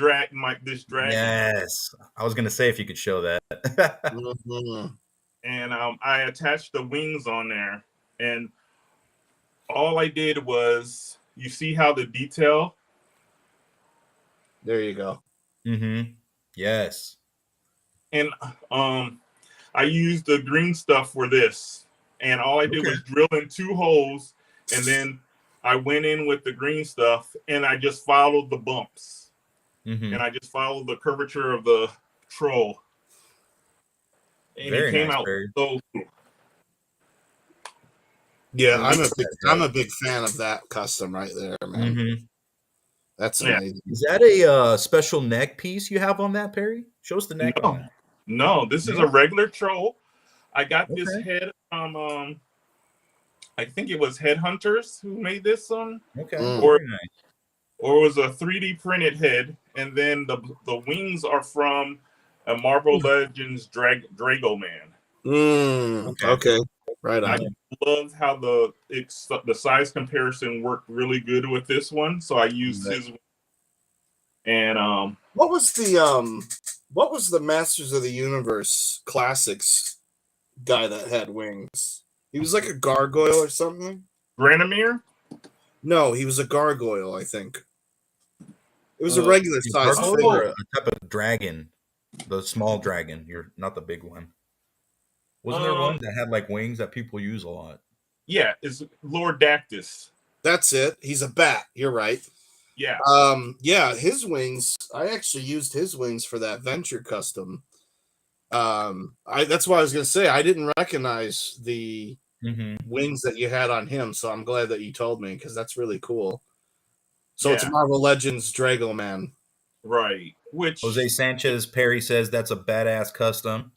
this dragon, Yes, I was gonna say if you could show that. Mhm. and I attached the wings on there, and all I did was, you see how the detail, There you go. Mm-hmm. Yes. and I used the green stuff for this, and all I did Okay. was drill in 2 holes, and then I went in with the green stuff, and I just followed the bumps, Mm-hmm. and I just followed the curvature of the troll, and he Very came nice, out Perry. so. Yeah, Look at I'm that, a big fan of that custom right there, man. Mm-hmm. That's Yeah. amazing. Is that a special neck piece you have on that, Perry? Show us the neck on No, that. no, this is No? a regular troll. I got this Okay. head from I think it was Headhunters who made this one, Okay. Mm. or Very nice. it was a 3D printed head, and then the wings are from a Marvel Legends Drago Man. Okay. Okay. Right I on. loved how the size comparison worked really good with this one, so I used Right. his. And what was the Masters of the Universe Classics guy that had wings? He was like a gargoyle or something? Granomir. No, he was a gargoyle, I think. It was a Uh, regular A size gargoyle or figure. a type of dragon? The small dragon. You're not the big one. Wasn't there um, one that had like wings that people use a lot? yeah, it's Lord Dactus. That's it. He's a bat. You're right. Yeah, Yeah, his wings. I actually used his wings for that Venture custom. That's what I was gonna say. I didn't recognize the Mm-hmm. wings that you had on him, so I'm glad that you told me because that's really cool. So it's yeah, Marvel Legends Drago Man. right. Which, Jose Sanchez Perry says that's a badass custom.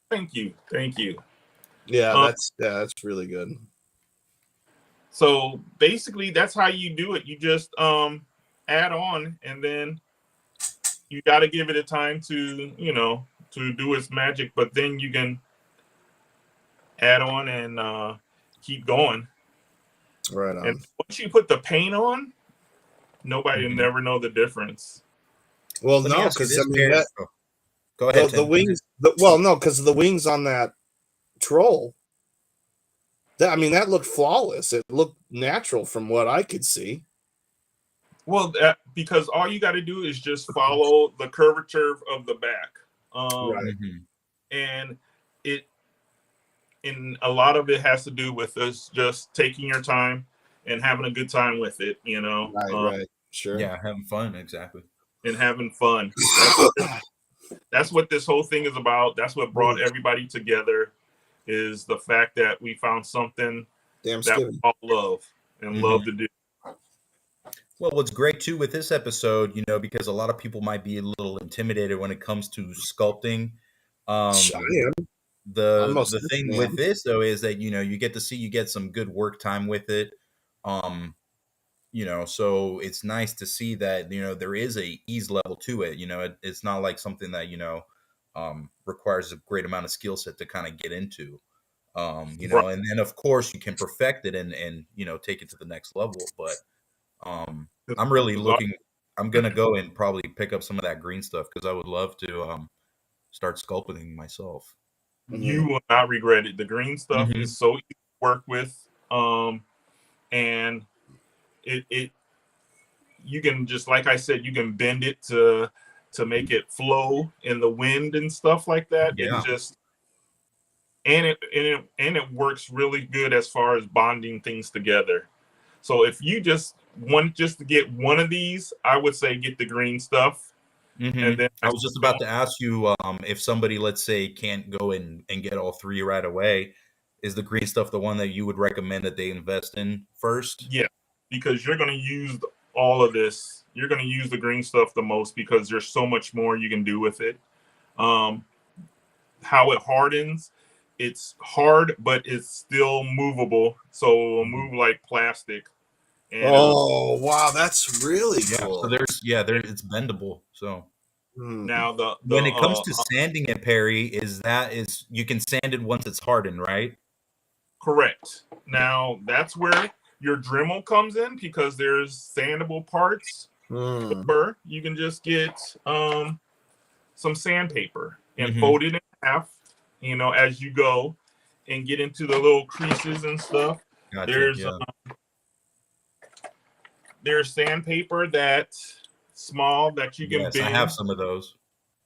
thank you, thank you. Yeah, Um, that's really good. so basically, that's how you do it. You just add on, and then you got to give it a time to to do its magic. But then you can add on and keep going. Right And on. once you put the paint on, nobody will Mhm. never know the difference. Well, Let me no, ask you because I this, mean Perry. that Oh, go ahead, the Tim. wings. Well, no, because the wings on that troll. I mean, that looked flawless. It looked natural from what I could see. Well, because all you got to do is just follow the curvature of the back, Right. Mm-hmm. and it and a lot of it has to do with us just taking your time and having a good time with it, Right. Sure. Yeah, having fun. Exactly. and having fun. That's what this whole thing is about. That's what brought everybody together, is the fact that we found something Damn that we skipping. all love and love to do. Well, what's great too with this episode, because a lot of people might be a little intimidated when it comes to sculpting. Um, I am. I'm most the thing definitely with am. this though is that you get some good work time with it. Um, so it's nice to see that there is a ease level to it. It's not like something that requires a great amount of skill set to kind of get into. Right. And then of course you can perfect it and take it to the next level. But I'm really looking. I'm gonna go and probably pick up some of that green stuff because I would love to start sculpting myself. You will not regret it. The green stuff Mm-hmm. is so easy to work with, and it you can, just like I said, you can bend it to make it flow in the wind and stuff like that. Yeah. It's just and it works really good as far as bonding things together. So if you just want to get one of these, I would say get the green stuff, and Mm-hmm. then I was just about to ask you if somebody, let's say, can't go and get all three right away, is the green stuff the one that you would recommend that they invest in first? yeah, because you're going to use all of this. You're going to use the green stuff the most because there's so much more you can do with it. How it hardens, it's hard, but it's still movable. So it'll move like plastic. And Oh wow, that's really Yeah. So cool. it's bendable. So now the when it comes to sanding it, Perry, is you can sand it once it's hardened, right? correct. Now that's where your Dremel comes in, because there's sandable parts Or you can just get some sandpaper and Mhm. fold it in half, as you go and get into the little creases and stuff. Gotcha. Yeah. There's sandpaper that's small that you can Yes, I bend. have some of those.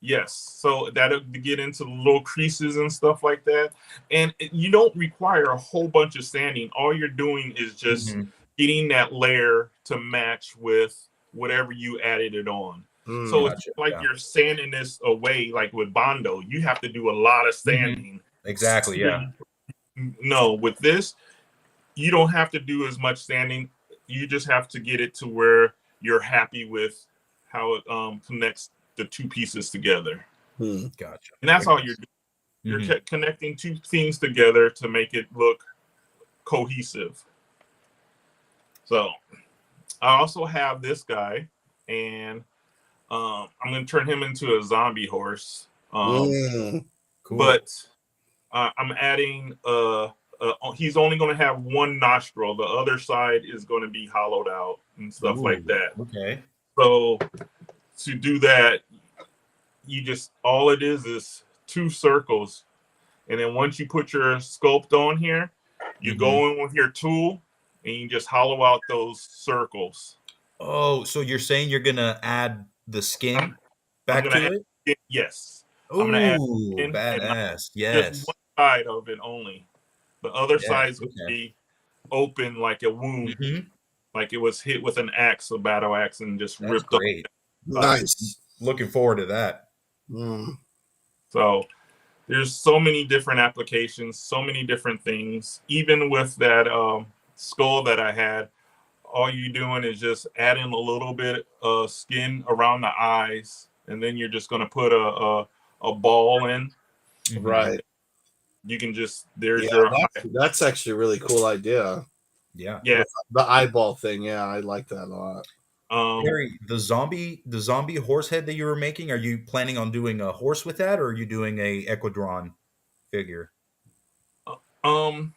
Yes, so that'll get into the little creases and stuff like that. And you don't require a whole bunch of sanding. All you're doing is just Mhm. getting that layer to match with whatever you added it on. So it's Gotcha. like Yeah. you're sanding this away, like with Bondo. You have to do a lot of sanding. Exactly. Yeah. No, with this, you don't have to do as much sanding. You just have to get it to where you're happy with how it connects the two pieces together. Gotcha. And that's Very all nice. you're doing. You're connecting two things together to make it look cohesive. So I also have this guy, and I'm going to turn him into a zombie horse. Cool. But I'm adding he's only going to have one nostril. The other side is going to be hollowed out and stuff like that. Okay. So to do that, all it is 2 circles. And then once you put your sculpt on here, you go in with your tool and you just hollow out those circles. Oh, so you're saying you're gonna add the skin back to it? Yes. Oh, I'm going to add skin badass. just Yes. one side of it only. The other Yes. side is going to be open like a wound, like it was hit with an axe, a battle axe, and just That's ripped great. Nice. Looking forward to that. So there's so many different applications, so many different things. Even with that skull that I had, all you're doing is just adding a little bit of skin around the eyes, and then you're just going to put a ball in. Right. You can just your that's actually a really cool idea. Yeah. The eyeball thing. Yeah, I like that a lot. Perry, the zombie horse head that you were making, are you planning on doing a horse with that, or are you doing a Equidron figure? I'm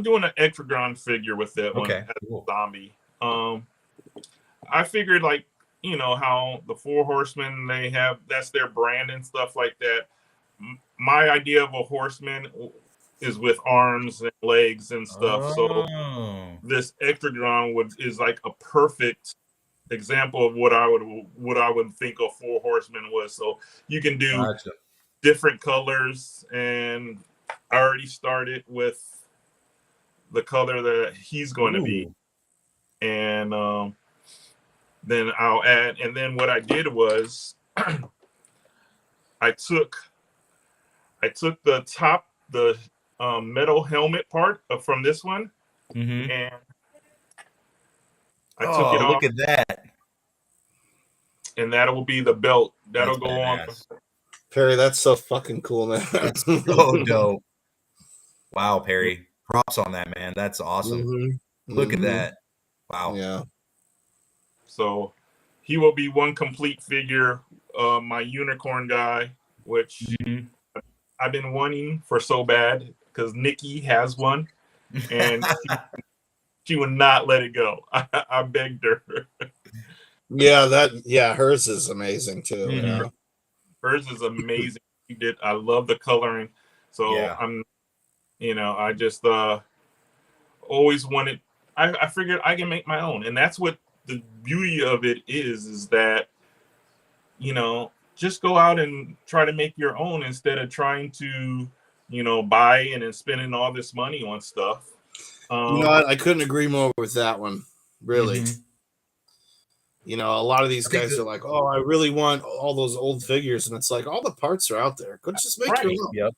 doing an Ectragon figure with that one as a zombie. I figured how the 4 horsemen, that's their brand and stuff like that. My idea of a horseman is with arms and legs and stuff. So this Ectragon is like a perfect example of what I would think a 4 horsemen was. So you can do different colors, and I already started with the color that he's going to be, and then I'll add. And then what I did was I took the metal helmet part from this one, and I took it off. Look at that! And that'll be the belt that'll go on. Perry, that's so fucking cool, man. That's so dope. Wow, Perry. Props on that, man. That's awesome. Look at that. Wow. Yeah. So he will be one complete figure. My unicorn guy, which I've been wanting for so bad because Nikki has one, and she would not let it go. I begged her. Hers is amazing too. Yeah. Hers is amazing. I love the coloring. So I just always wanted. I figured I can make my own, and that's what the beauty of it is that just go out and try to make your own instead of trying to buy and then spending all this money on stuff. I couldn't agree more with that one. Really. A lot of these guys are like, "Oh, I really want all those old figures," and it's like all the parts are out there. Go just make your own. Yep.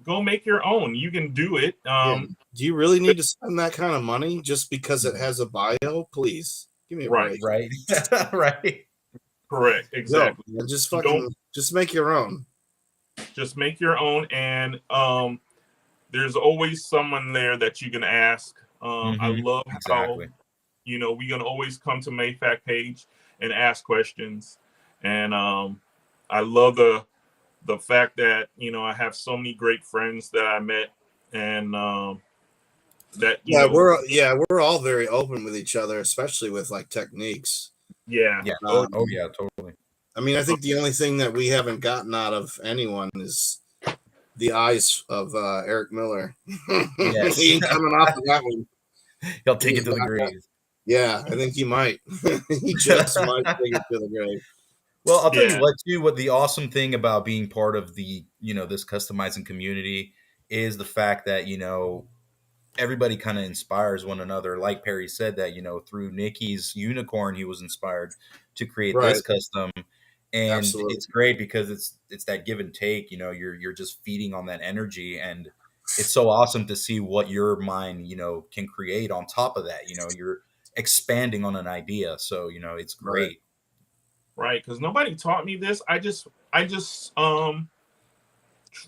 Go make your own. You can do it. Do you really need to spend that kind of money just because it has a bio? Please give me a break. Right. Right. Correct. Exactly. No, just make your own. Just make your own, and there's always someone there that you can ask. I love how we can always come to M.A.F.C page and ask questions, and I love the fact that I have so many great friends that I met, and that we're all very open with each other, especially with like techniques. Yeah. Yeah. Um, Oh yeah, totally. I mean, I think the only thing that we haven't gotten out of anyone is the eyes of Eric Miller. Yes. He ain't coming off of that one. He'll take it to the grave. Yeah, I think he might. He just might take it to the grave. Well, I'll tell you Yeah. what, too. What the awesome thing about being part of the, this customizing community is the fact that, everybody kind of inspires one another. Like Perry said, that, through Nikki's unicorn, he was inspired to create Right. this custom. And Absolutely. it's great because it's that give and take. You're just feeding on that energy, and it's so awesome to see what your mind, can create on top of that. You're expanding on an idea, so it's great. Right, because nobody taught me this. I just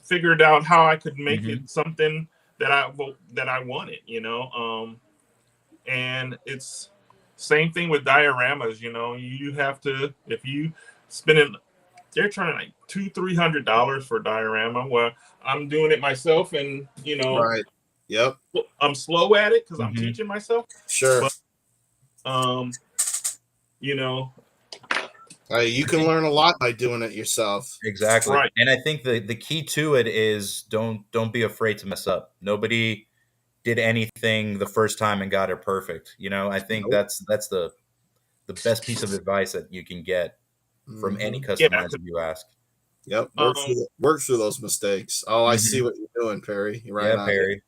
figured out how I could make it something that I wanted, and it's same thing with dioramas. You have to, if you spending, they're charging like $200-300 for a diorama. Well, I'm doing it myself, and Right. Yep. I'm slow at it because I'm teaching myself. Sure. But, you can learn a lot by doing it yourself. Exactly. Right. And I think the key to it is don't be afraid to mess up. Nobody did anything the first time and got it perfect. I think that's the best piece of advice that you can get from any customizer you ask. Yep. Work through those mistakes. Oh, I see what you're doing, Perry. You're right on Perry.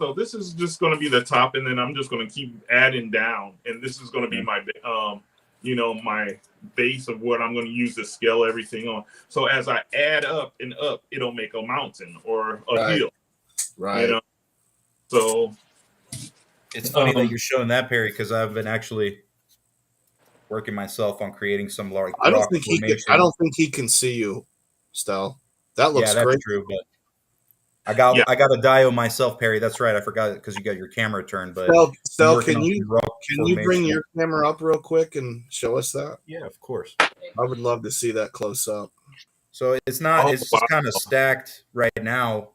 So this is just going to be the top, and then I'm just going to keep adding down, and this is going to be my my base of what I'm going to use to scale everything on. So as I add up and up, it'll make a mountain or a hill. Right. So it's funny that you're showing that, Perry, because I've been actually working myself on creating some large. I don't think he can see you, Stel. That looks that's great. true, but I got a dio myself, Perry. That's right. I forgot it because you got your camera turned. But Stel, can you bring your camera up real quick and show us that? Yeah, of course. I would love to see that close up. So it's not. It's just kind of stacked right now.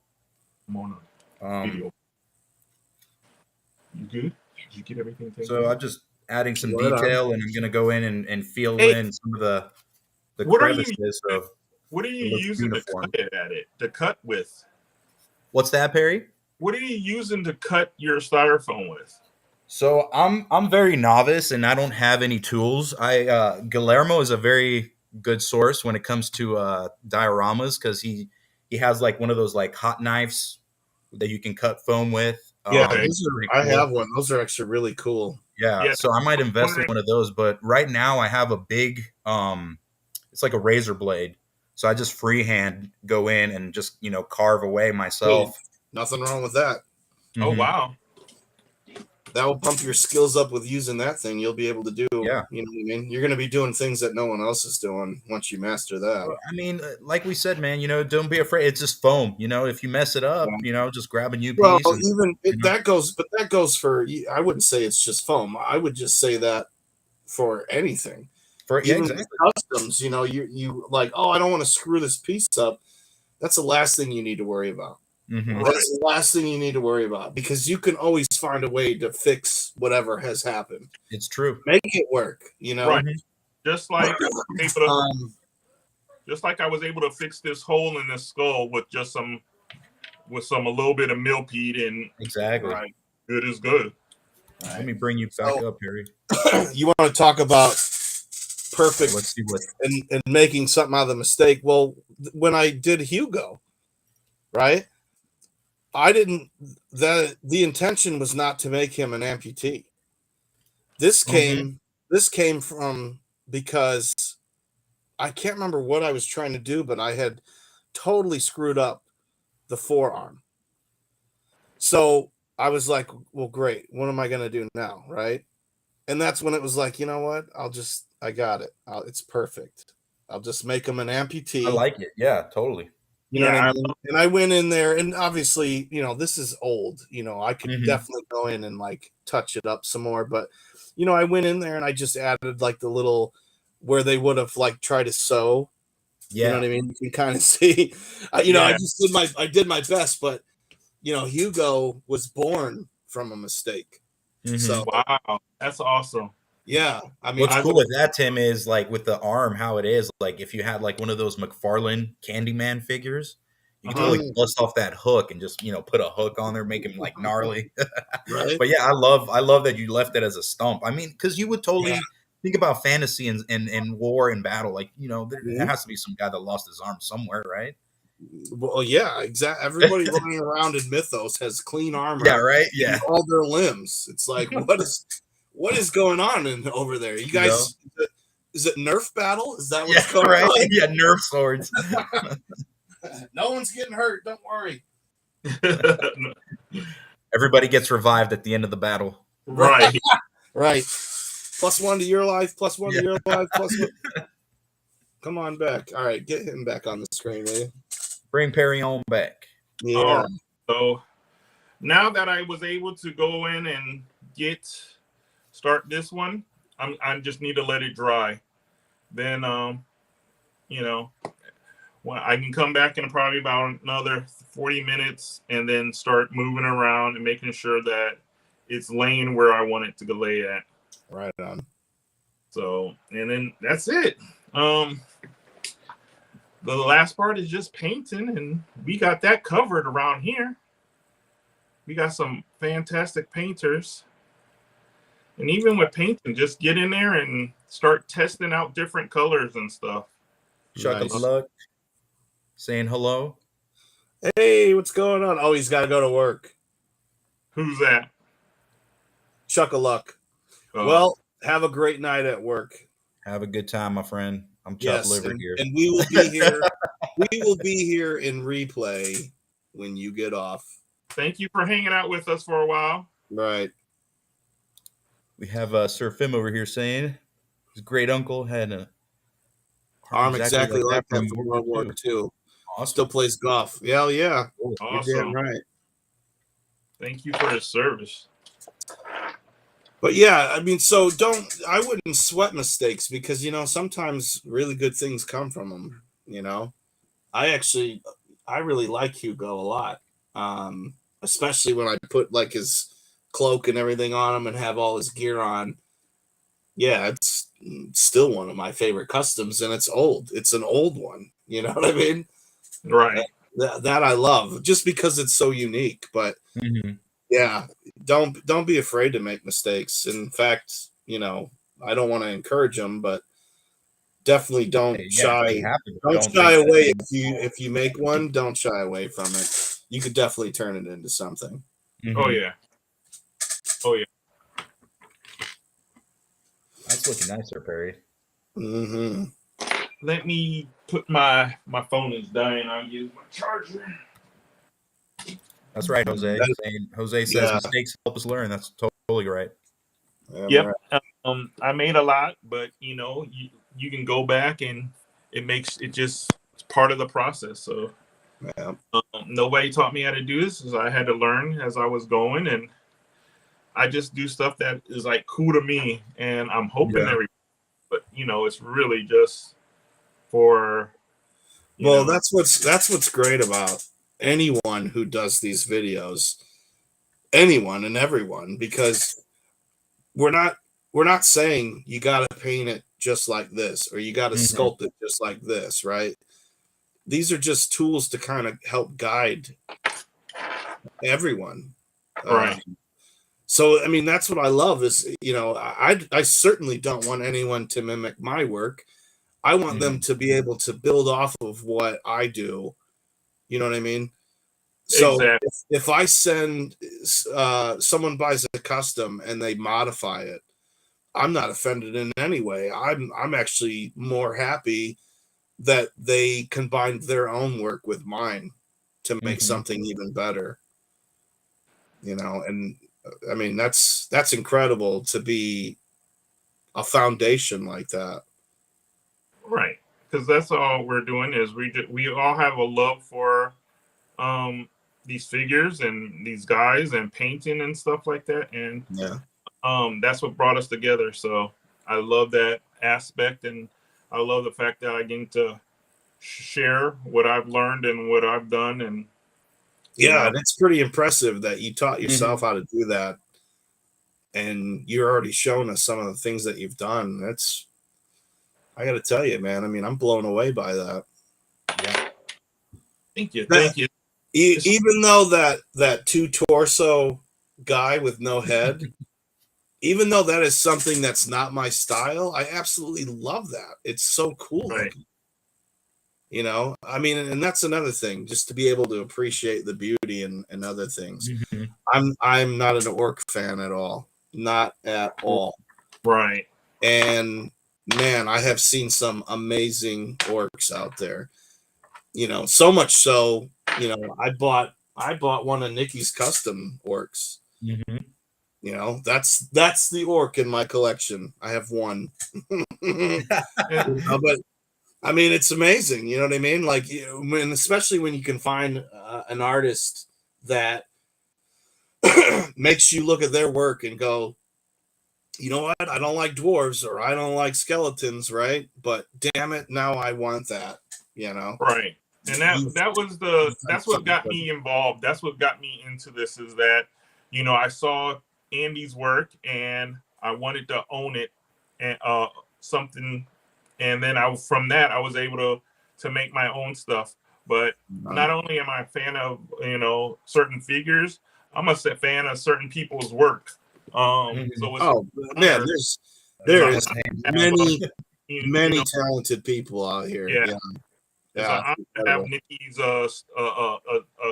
Video. You good? Did you get everything? So I'm just adding some detail, and I'm going to go in and feel in some of the crevices. What are you using to cut it at it? To cut with? What's that, Perry? What are you using to cut your styrofoam with? So I'm very novice, and I don't have any tools. Guillermo is a very good source when it comes to dioramas because he has like one of those like hot knives that you can cut foam with. Yeah, I have one. Those are actually really cool. Yeah, so I might invest in one of those. But right now I have a big, it's like a razor blade. So I just freehand go in and just, carve away myself. Hey, nothing wrong with that. Oh, wow. That will pump your skills up with using that thing. You'll be able to do, yeah. You know what I mean? You're going to be doing things that no one else is doing once you master that. I mean, like we said, man, don't be afraid. It's just foam. If you mess it up, just grab a new piece. Well, that goes for, I wouldn't say it's just foam. I would just say that for anything. Exactly. Customs, you like, oh, I don't want to screw this piece up. That's the last thing you need to worry about. Mm-hmm. That's the last thing you need to worry about because you can always find a way to fix whatever has happened. It's true. Make it work, Right. Just like I was able to fix this hole in the skull with a little bit of millipede and exactly. Right. Good is good. Let me bring you back up, Harry. You want to talk about perfect Let's see what and making something out of the mistake. Well, when I did Hugo, right? The intention was not to make him an amputee. This came from because I can't remember what I was trying to do, but I had totally screwed up the forearm. So I was like, well, great. What am I going to do now? Right. And that's when it was like, you know what? I got it. It's perfect. I'll just make him an amputee. I like it. Yeah, totally. You know what I mean? And I went in there, and obviously, this is old. I could definitely go in and like touch it up some more. But, I went in there and I just added like the little where they would have like tried to sew. Yeah. You know what I mean? You can kind of see, I just did my best. But, Hugo was born from a mistake. Mm-hmm. So wow, that's awesome. Yeah, I mean, What's cool with that, Tim, is like with the arm, how it is. Like if you had like one of those McFarlane Candyman figures, you could totally bust off that hook and just put a hook on there, make him like gnarly. right? But yeah, I love that you left it as a stump. I mean, because you would totally think about fantasy and war and battle. Like there has to be some guy that lost his arm somewhere, right? Well, yeah, exactly. Everybody running around in Mythos has clean armor. Yeah, right. Yeah, all their limbs. It's like what is going on over there? You guys, is it Nerf battle? Is that what's going on? Yeah, Nerf swords. No one's getting hurt. Don't worry. Everybody gets revived at the end of the battle. Right. Right. +1 to your life. +1 to your life. +1. Come on back. All right, get him back on the screen, will you? Bring Perry on back. Yeah. All right. So now that I was able to go in and start this one, I just need to let it dry. Then well, I can come back in probably about another 40 minutes and then start moving around and making sure that it's laying where I want it to lay at. Right on. So, and then that's it. The last part is just painting, and we got that covered around here. We got some fantastic painters. And even with painting, just get in there and start testing out different colors and stuff. Chuck of luck. Saying hello. Hey, what's going on? Oh, he's got to go to work. Who's that? Chuck of luck. Well, have a great night at work. Have a good time, my friend. I'm chopped liver here. And we will be here. We will be here in replay when you get off. Thank you for hanging out with us for a while. Right. We have Sir Fim over here saying his great uncle had a arm exactly like that from World War II. Awesome. Still plays golf. Yeah, yeah. Awesome. You're damn right. Thank you for his service. But yeah, I mean, so I wouldn't sweat mistakes because, sometimes really good things come from them, I really like Hugo a lot. Especially when I put like his cloak and everything on him and have all his gear on. Yeah, it's still one of my favorite customs, and it's old. It's an old one. You know what I mean? Right. That I love just because it's so unique. But yeah, don't be afraid to make mistakes. In fact, I don't want to encourage them, but definitely don't shy. Don't shy away if you make one. Don't shy away from it. You could definitely turn it into something. Oh yeah. Oh yeah. That's looking nicer, Perry. Let me put my phone is dying. I'll use my charger. That's right, Jose. Jose says mistakes help us learn. That's totally right. Yep. Right. I made a lot, but you can go back and it's part of the process. So nobody taught me how to do this. I had to learn as I was going, and I just do stuff that is like cool to me, and I'm hoping but it's really just for. That's what's great about anyone who does these videos, anyone and everyone, because we're not saying you got to paint it just like this or you got to sculpt it just like this, right? These are just tools to kind of help guide everyone. Right. So, I mean, that's what I love is, I certainly don't want anyone to mimic my work. I want them to be able to build off of what I do. You know what I mean? So if I send someone buys a custom and they modify it, I'm not offended in any way. I'm actually more happy that they combined their own work with mine to make something even better. And I mean, that's incredible to be a foundation like that. Right. Because that's all we're doing is we all have a love for these figures and these guys and painting and stuff like that. And that's what brought us together. So I love that aspect, and I love the fact that I get to share what I've learned and what I've done. And and it's pretty impressive that you taught yourself how to do that. and you're already showing us some of the things that you've done. I got to tell you, man. I mean, I'm blown away by that. Yeah. Thank you. Even though that two torso guy with no head, even though that is something that's not my style, I absolutely love that. It's so cool. Right. You know, I mean, and that's another thing, just to be able to appreciate the beauty and other things. Mm-hmm. I'm not an orc fan at all. Not at all. Right. And man, I have seen some amazing orcs out there. You know, so much so, you know, I bought one of Nikki's custom orcs. Mm-hmm. You know, that's the orc in my collection. I have one. You know, but I mean, it's amazing. You know what I mean? Like, and especially when you can find an artist that makes you look at their work and go, you know what? I don't like dwarves or I don't like skeletons, right? But damn it, now I want that. You know, right. And that's what got me involved. That's what got me into this, is that, you know, I saw Andy's work and I wanted to own it and something. And then from that, I was able to make my own stuff. But not only am I a fan of, you know, certain figures, I'm a fan of certain people's work. So it's man, there's many talented people out here. Yeah. It's an honor to have Nikki's a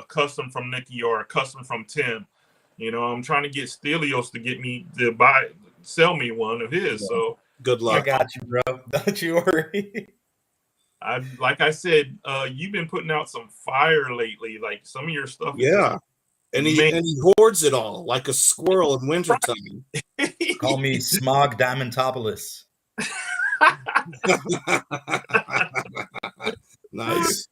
custom from Nikki or a custom from Tim. You know, I'm trying to get Stelios to get me to sell me one of his. Yeah. So good luck. I got you, bro. Don't you worry. Like I said, you've been putting out some fire lately. Like some of your stuff. Yeah. And he hoards it all like a squirrel in wintertime. Call me Smog Diamantopoulos. Nice.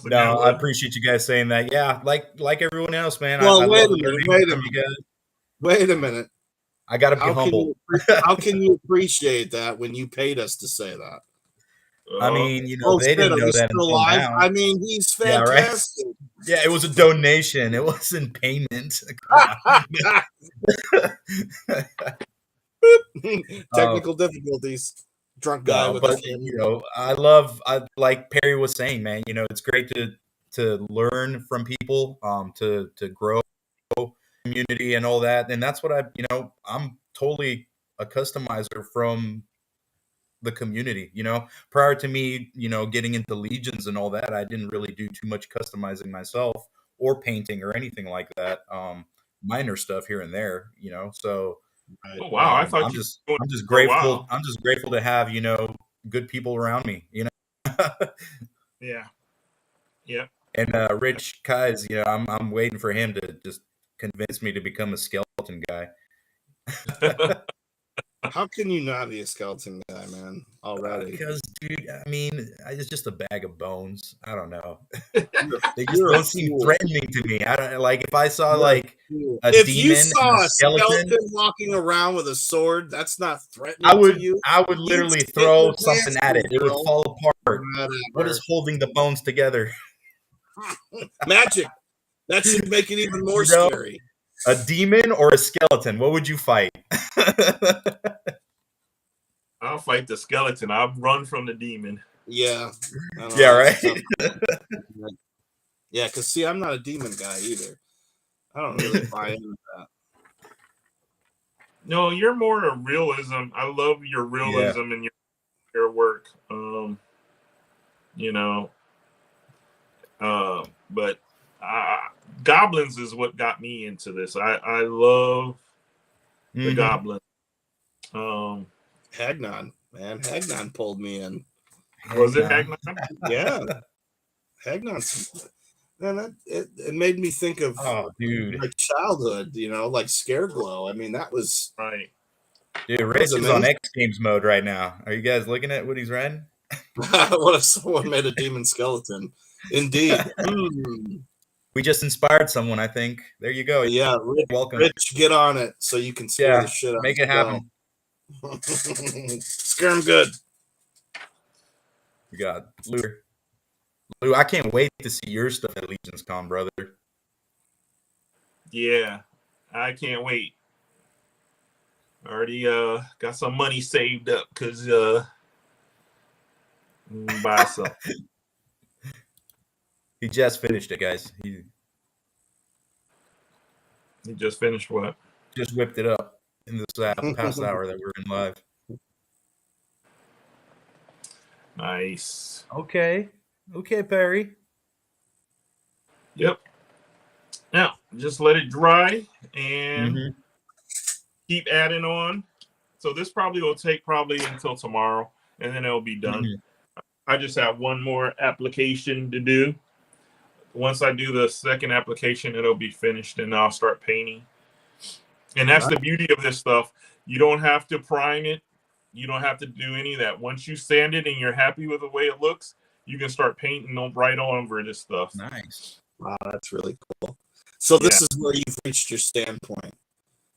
No, I appreciate you guys saying that. Yeah, like everyone else, man. Well, wait a minute. I gotta be humble. How can you appreciate that when you paid us to say that? I mean, you know, they didn't know that until now. I mean, he's fantastic. Yeah, right? Yeah, it was a donation. It wasn't payment. Technical difficulties. Drunk guy you know, I like Perry was saying, man, you know, it's great to learn from people, to grow community and all that. And that's what I'm totally a customizer from the community. You know, prior to me, you know, getting into legions and all that, I didn't really do too much customizing myself or painting or anything like that. Minor stuff here and there, you know. So oh, wow, I thought I'm just grateful. I'm just grateful to have, you know, good people around me, you know. Yeah. And Rich Kai's, you know, I'm waiting for him to just convince me to become a skeleton guy. How can you not be a skeleton guy, man? Already? Because, dude, I mean, it's just a bag of bones. I don't know. They just don't seem threatening to me. I don't like if I saw like a if demon, you saw a skeleton walking around with a sword, that's not threatening. to you. I would literally throw something at it. It would fall apart. What is holding the bones together? Magic. That should make it even more scary. A demon or a skeleton? What would you fight? I'll fight the skeleton. I'll run from the demon. Yeah. Yeah, right? Yeah, because see, I'm not a demon guy either. I don't really buy into that. No, you're more a realism. I love your realism and your work. You know, but goblins is what got me into this. I love the goblins. Hagnon, man. Hagnon pulled me in. Was it Hagnon? Yeah. Hagnon. Man, it made me think of like childhood, you know, like Scareglow. I mean, that was right. Dude, Rich is on X Games mode right now. Are you guys looking at what he's riding? What if someone made a demon skeleton? Indeed. We just inspired someone, I think. There you go. Yeah, welcome. Rich, get on it so you can scare the shit out. Make it happen. Scare him good. We got Lou, I can't wait to see your stuff at Legions Con, brother. Yeah, I can't wait. Already got some money saved up because buy some. He just finished it, guys. He just finished what? just whipped it up in this past hour that we're in live. Nice. Okay, Perry. Yep. Now just let it dry and keep adding on. So this probably will take until tomorrow, and then it'll be done. I just have one more application to do. Once I do the second application, it'll be finished, and I'll start painting. And that's the beauty of this stuff. You don't have to prime it. You don't have to do any of that. Once you sand it and you're happy with the way it looks, you can start painting right over this stuff. Nice. Wow, that's really cool. So this is where you've reached your standpoint.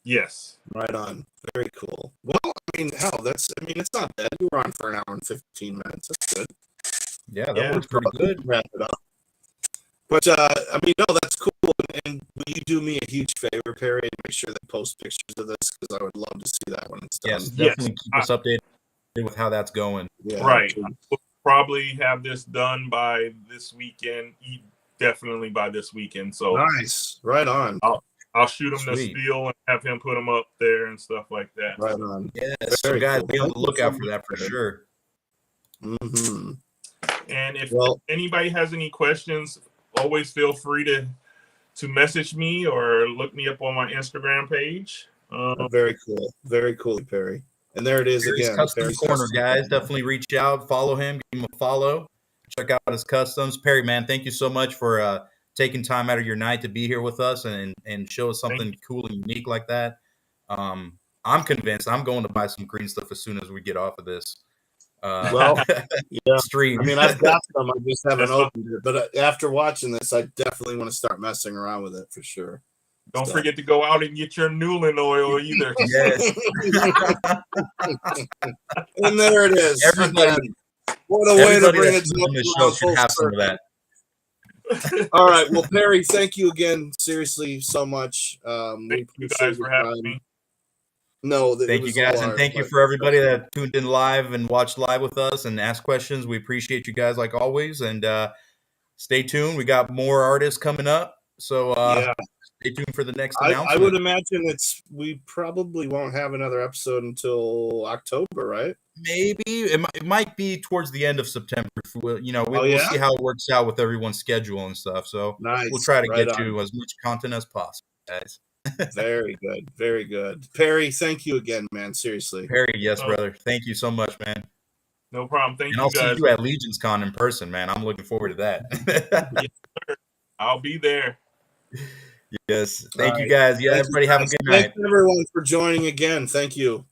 Yes. Right on. Very cool. Well, I mean, hell, it's not bad. You were on for an hour and 15 minutes. That's good. Yeah, that works pretty good. Wrap it up. But, no, that's cool. And will you do me a huge favor, Perry, and make sure they post pictures of this? Because I would love to see that when it's done. Yes, definitely keep us updated with how that's going. Yeah, right. We'll probably have this done by this weekend. Definitely by this weekend. So nice. Right on. I'll shoot him the spiel and have him put them up there and stuff like that. Right on. Yes, so guys, be on the lookout for that for sure. Mm-hmm. And if anybody has any questions, always feel free to message me or look me up on my Instagram page. Very cool. Very cool, Perry. And there it is again. Custom Corner, guys. Definitely reach out, follow him, give him a follow. Check out his customs. Perry, man, thank you so much for taking time out of your night to be here with us and show us something cool and unique like that. I'm convinced I'm going to buy some green stuff as soon as we get off of this stream. I mean, I've got some. I just haven't opened it. But after watching this, I definitely want to start messing around with it for sure. Don't forget to go out and get your Newland oil either. Yes. And there it is. Everybody. What a way to bring it to the show should have some of that. All right. Well, Perry, thank you again. Seriously, so much. Thank you guys for having me. No, thank you guys, and thank you for everybody that tuned in live and watched live with us and asked questions. We appreciate you guys like always, and stay tuned. We got more artists coming up, so stay tuned for the next announcement. I would imagine we probably won't have another episode until October, right? Maybe it might be towards the end of September. We'll see how it works out with everyone's schedule and stuff. So we'll try to get you as much content as possible, guys. Very good. Very good. Perry, thank you again, man. Seriously. Perry, yes, brother. Thank you so much, man. No problem. Thank you, I'll guys. see you at Legion's Con in person, man. I'm looking forward to that. Yes, sir. I'll be there. Yes. Thank you, guys. Yeah, everybody have a good night. Thanks, everyone, for joining again. Thank you.